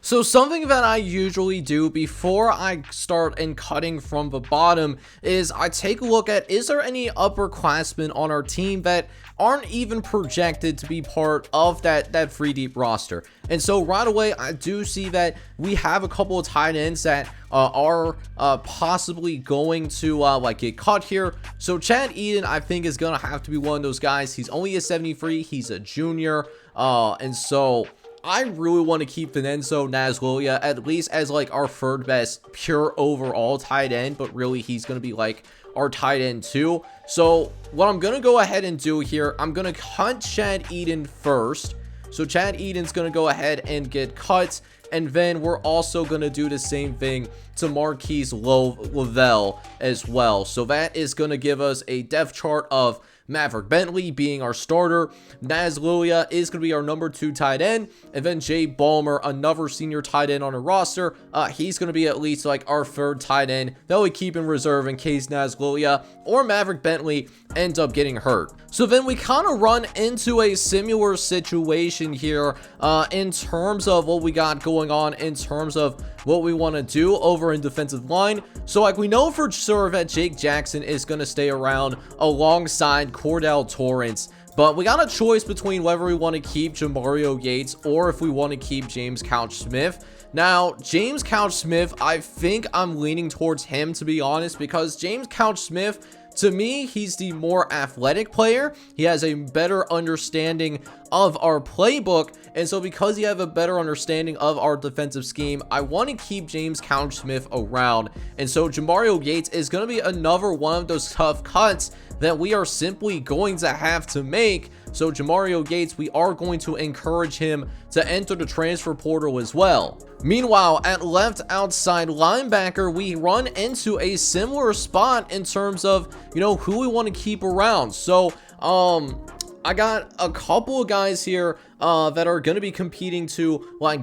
So something that I usually do before I start and cutting from the bottom is I take a look at, is there any upperclassmen on our team that aren't even projected to be part of that free deep roster. And so right away, I do see that we have a couple of tight ends that are possibly going to get cut here. So Chad Eden, I think, is gonna have to be one of those guys. He's only a 73, he's a junior, and so I really want to keep Venenzo Nazloya at least as like our 3rd best pure overall tight end, but really he's going to be like our tight end too. So what I'm going to go ahead and do here, I'm going to cut Chad Eden first. So Chad Eden's going to go ahead and get cut. And then we're also going to do the same thing to Marquise Lavelle as well. So that is going to give us a depth chart of Maverick Bentley being our starter. Naz Lilia is going to be our number 2 tight end. And then Jay Ballmer, another senior tight end on our roster. He's going to be at least like our 3rd tight end that we keep in reserve in case Naz Lilia or Maverick Bentley ends up getting hurt. So then we kind of run into a similar situation here in terms of what we got going on in terms of what we want to do over in defensive line. So like we know for sure that Jake Jackson is going to stay around alongside Cordell Torrance. But we got a choice between whether we want to keep Jamario Yates or if we want to keep James Couch-Smith. Now, James Couch-Smith, I think I'm leaning towards him, to be honest, because James Couch-Smith, to me, he's the more athletic player. He has a better understanding of our playbook. And so because you have a better understanding of our defensive scheme, I want to keep James Couch-Smith around. And so Jamario Yates is going to be another one of those tough cuts that we are simply going to have to make. So Jamario Yates, we are going to encourage him to enter the transfer portal as well. Meanwhile, at left outside linebacker, we run into a similar spot in terms of, who we want to keep around. So, I got a couple of guys here that are going to be competing to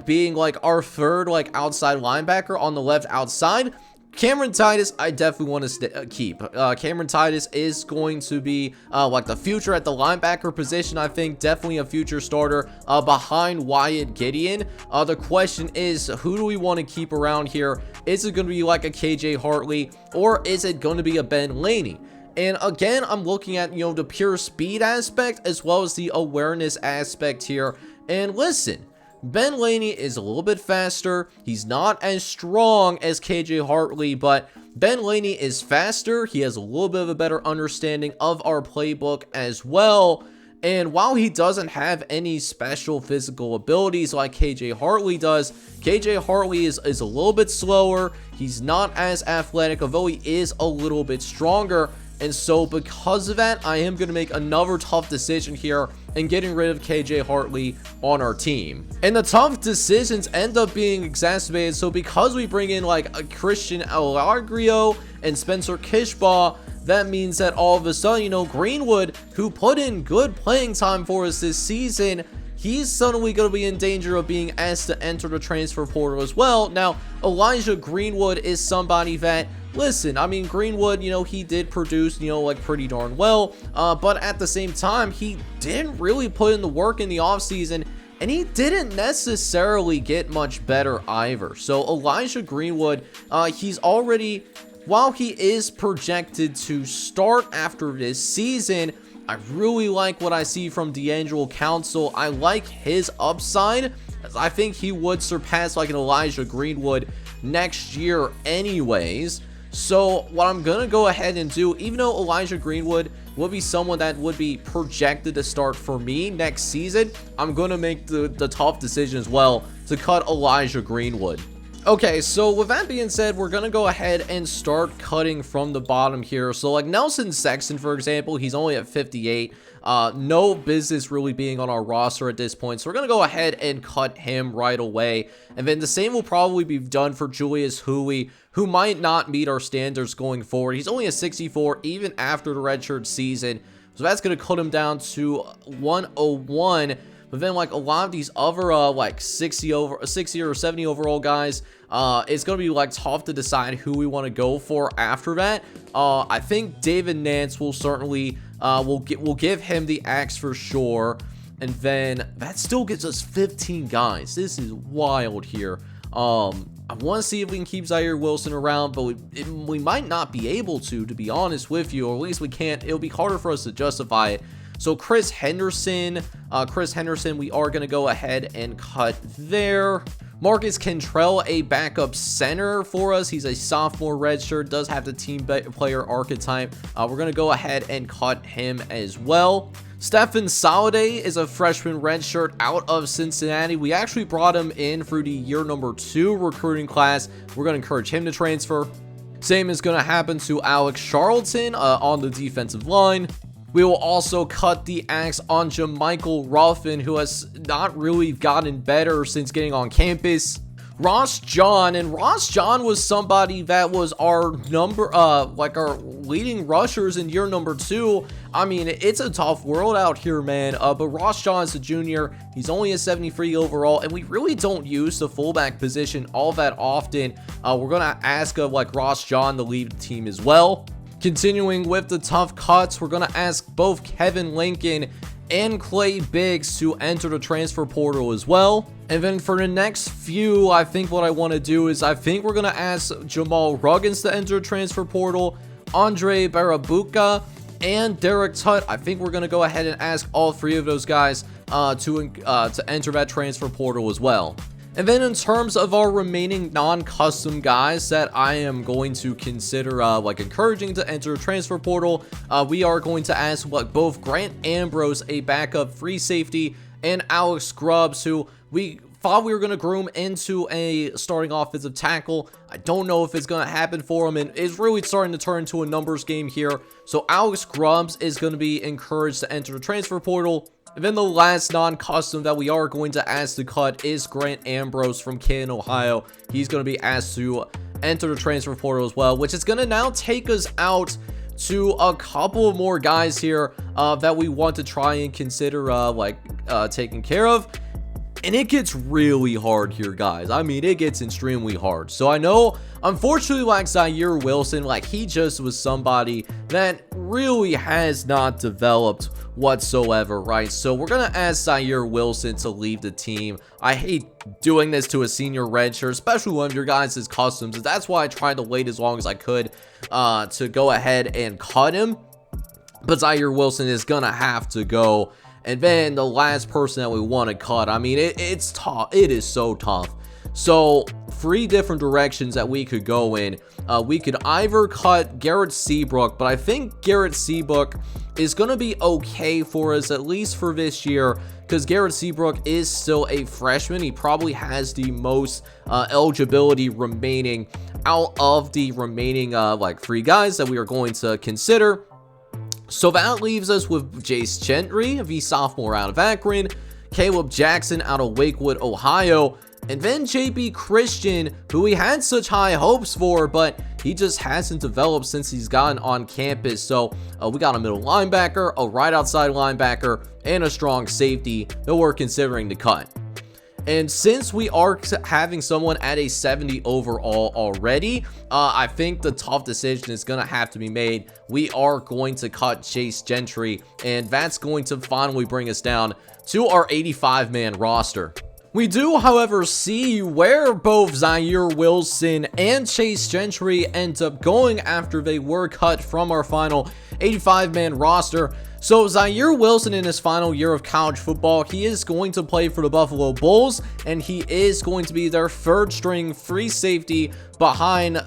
being our 3rd outside linebacker on the left outside. Cameron Titus, I definitely want to keep. Cameron Titus is going to be the future at the linebacker position. I think definitely a future starter behind Wyatt Gideon. The question is, who do we want to keep around here? Is it going to be like a KJ Hartley, or is it going to be a Ben Laney? And again, I'm looking at, the pure speed aspect as well as the awareness aspect here. And listen, Ben Laney is a little bit faster. He's not as strong as KJ Hartley, but Ben Laney is faster. He has a little bit of a better understanding of our playbook as well. And while he doesn't have any special physical abilities like KJ Hartley does, KJ Hartley is a little bit slower. He's not as athletic, although he is a little bit stronger. And so because of that, I am going to make another tough decision here and getting rid of KJ Hartley on our team. And the tough decisions end up being exacerbated. So because we bring in a Christian Alagrio and Spencer Kishbaugh, that means that all of a sudden, Greenwood, who put in good playing time for us this season, he's suddenly going to be in danger of being asked to enter the transfer portal as well. Now, Elijah Greenwood is somebody that, listen, I mean, Greenwood, he did produce, pretty darn well. But at the same time, he didn't really put in the work in the offseason, and he didn't necessarily get much better either. So Elijah Greenwood, he's already, while he is projected to start after this season, I really like what I see from D'Angelo Council. I like his upside, as I think he would surpass an Elijah Greenwood next year anyways. So what I'm going to go ahead and do, even though Elijah Greenwood would be someone that would be projected to start for me next season, I'm going to make the tough decision as well to cut Elijah Greenwood. Okay, so with that being said, we're going to go ahead and start cutting from the bottom here. So Nelson Sexton, for example, he's only at 58. No business really being on our roster at this point. So we're going to go ahead and cut him right away. And then the same will probably be done for Julius Huey, who might not meet our standards going forward. He's only a 64 even after the redshirt season. So that's going to cut him down to 101. But then a lot of these other 60 or 70 overall guys, it's going to be tough to decide who we want to go for after that. I think David Nance will certainly, we'll give him the axe for sure. And then that still gets us 15 guys. This is wild here. I want to see if we can keep Zaire Wilson around, but we might not be able to be honest with you, or at least we can't. It'll be harder for us to justify it. So Chris Henderson, we are going to go ahead and cut there. Marcus Cantrell, a backup center for us. He's a sophomore redshirt, does have the team player archetype. We're going to go ahead and cut him as well. Stephen Soliday is a freshman redshirt out of Cincinnati. We actually brought him in through the year number 2 recruiting class. We're going to encourage him to transfer. Same is going to happen to Alex Charlton on the defensive line. We will also cut the axe on Jamichael Ruffin, who has not really gotten better since getting on campus. Ross John, and Ross John was somebody that was our our leading rushers in year number 2. I mean, it's a tough world out here, man. But Ross John is a junior. He's only a 73 overall, and we really don't use the fullback position all that often. We're gonna ask Ross John to leave the team as well. Continuing with the tough cuts, we're gonna ask both Kevin Lincoln and Clay Biggs to enter the transfer portal as well. And then for the next few, I think what I want to do is I think we're going to ask Jamal Ruggins to enter the transfer portal, Andre Barabuka, and Derek Tutt. I think we're going to go ahead and ask all 3 of those guys to enter that transfer portal as well. And then in terms of our remaining non-custom guys that I am going to consider encouraging to enter a transfer portal, we are going to ask both Grant Ambrose, a backup free safety, and Alex Grubbs, who we thought we were going to groom into a starting offensive tackle. I don't know if it's going to happen for him, and it's really starting to turn into a numbers game here. So Alex Grubbs is going to be encouraged to enter the transfer portal. And then the last non-custom that we are going to ask to cut is Grant Ambrose from Canton, Ohio. He's going to be asked to enter the transfer portal as well, which is going to now take us out to a couple of more guys here that we want to try and consider taking care of. And it gets really hard here, guys. I mean, it gets extremely hard. So I know, unfortunately, Zaire Wilson, he just was somebody that really has not developed whatsoever, right? So we're gonna ask Zaire Wilson to leave the team. I hate doing this to a senior redshirt, especially one of your guys' customs. That's why I tried to wait as long as I could to go ahead and cut him. But Zaire Wilson is gonna have to go. And then the last person that we want to cut, I mean, it's tough. It is so tough. So 3 different directions that we could go in. We could either cut Garrett Seabrook, but I think Garrett Seabrook is going to be okay for us, at least for this year, because Garrett Seabrook is still a freshman. He probably has the most eligibility remaining out of the remaining 3 guys that we are going to consider. So that leaves us with Jace Gentry, the sophomore out of Akron, Caleb Jackson out of Lakewood, Ohio, and then JB Christian, who we had such high hopes for, but he just hasn't developed since he's gotten on campus. So we got a middle linebacker, a right outside linebacker, and a strong safety that we're considering to cut. And since we are having someone at a 70 overall already, I think the tough decision is going to have to be made. We are going to cut Jace Gentry, and that's going to finally bring us down to our 85-man roster. We do, however, see where both Zaire Wilson and Chase Gentry end up going after they were cut from our final 85-man roster. So Zaire Wilson, in his final year of college football, he is going to play for the Buffalo Bulls, and he is going to be their 3rd string free safety behind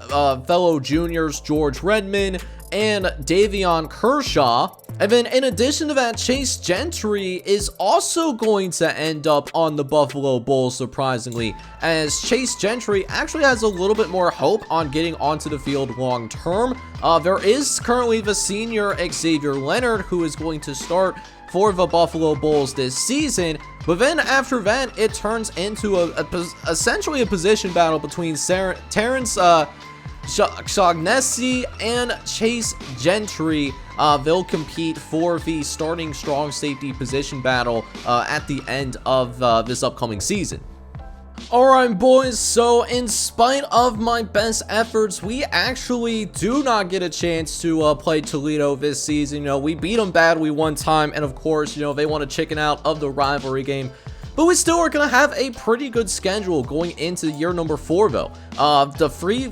fellow juniors George Redmond and Davion Kershaw. And then in addition to that, Chase Gentry is also going to end up on the Buffalo Bulls, surprisingly, as Chase Gentry actually has a little bit more hope on getting onto the field long term. There is currently the senior Xavier Leonard, who is going to start for the Buffalo Bulls this season. But then after that, it turns into essentially a position battle between Terrence Shaughnessy and Chase Gentry. They'll compete for the starting strong safety position battle at the end of this upcoming season. Alright, boys, so in spite of my best efforts, we actually do not get a chance to play Toledo this season. We beat them badly one time, and of course, they want to chicken out of the rivalry game. But we still are going to have a pretty good schedule going into year number 4, though. The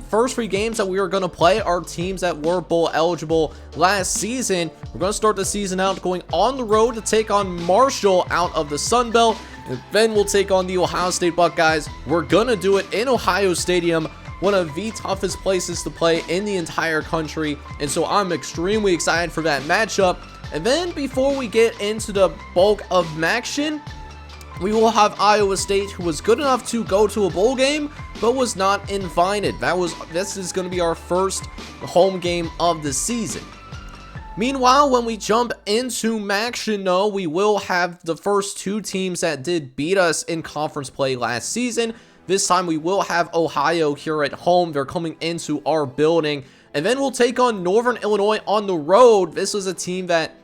first three games that we are going to play are teams that were bowl eligible last season. We're going to start the season out going on the road to take on Marshall out of the Sun Belt. And then we'll take on the Ohio State Buckeyes. We're going to do it in Ohio Stadium, one of the toughest places to play in the entire country. And so I'm extremely excited for that matchup. And then before we get into the bulk of action, we will have Iowa State, who was good enough to go to a bowl game, but was not invited. This is going to be our first home game of the season. Meanwhile, when we jump into Maction, we will have the first two teams that did beat us in conference play last season. This time we will have Ohio here at home. They're coming into our building. And then we'll take on Northern Illinois on the road. This was a team that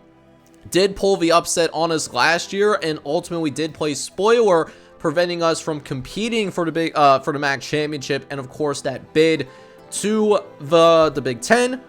did pull the upset on us last year and ultimately did play spoiler, preventing us from competing for the MAC championship and of course that bid to the Big Ten.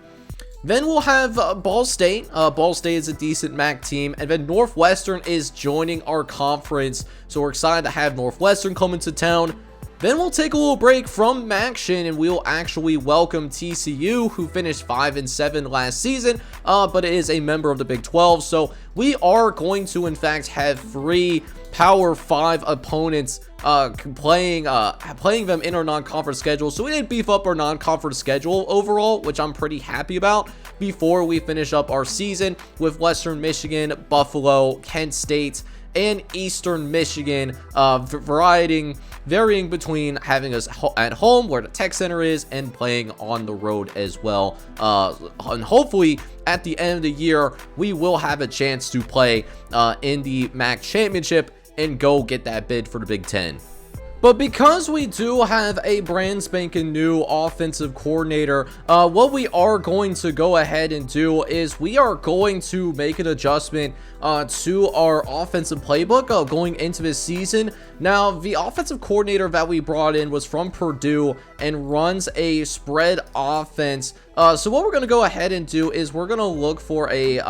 Then we'll have Ball State. Ball State is a decent MAC team. And then Northwestern is joining our conference. So we're excited to have Northwestern come into town. Then we'll take a little break from Maction and we'll actually welcome TCU, who finished 5-7 last season, but it is a member of the Big 12. So we are going to, in fact, have 3 Power 5 opponents playing them in our non-conference schedule. So we did beef up our non-conference schedule overall, which I'm pretty happy about, before we finish up our season with Western Michigan, Buffalo, Kent State, and Eastern Michigan, varying between having us at home where the tech center is and playing on the road as well. And hopefully at the end of the year we will have a chance to play in the MAC championship and go get that bid for the Big Ten. But because we do have a brand spanking new offensive coordinator, what we are going to go ahead and do is we are going to make an adjustment to our offensive playbook going into this season. Now, the offensive coordinator that we brought in was from Purdue and runs a spread offense. So what we're going to go ahead and do is we're going to look for a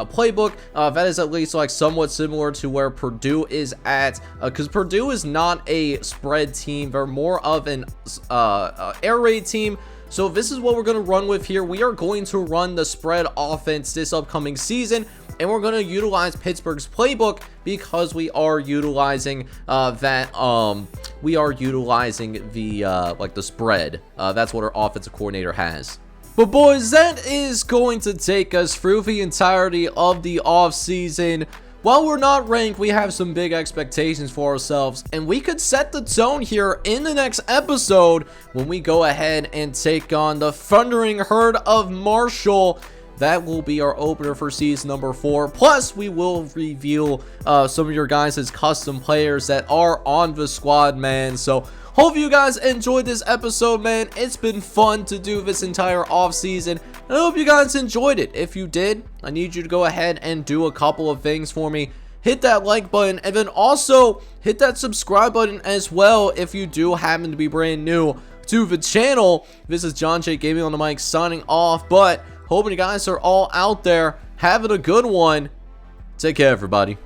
playbook that is at least like somewhat similar to where Purdue is at, because Purdue is not a spread team. They're more of an air raid team. So this is what we're going to run with here. We are going to run the spread offense this upcoming season, and we're going to utilize Pittsburgh's playbook because we are utilizing the like the spread. That's what our offensive coordinator has. But boys, that is going to take us through the entirety of the offseason. While we're not ranked, we have some big expectations for ourselves, and we could set the tone here in the next episode when we go ahead and take on the Thundering Herd of Marshall. That will be our opener for season number 4. Plus, we will reveal some of your guys' custom players that are on the squad, man. So, hope you guys enjoyed this episode, man. It's been fun to do this entire offseason. I hope you guys enjoyed it. If you did, I need you to go ahead and do a couple of things for me. Hit that like button, and then also hit that subscribe button as well if you do happen to be brand new to the channel. This is John J Gaming on the mic signing off, but hoping you guys are all out there having a good one. Take care, everybody.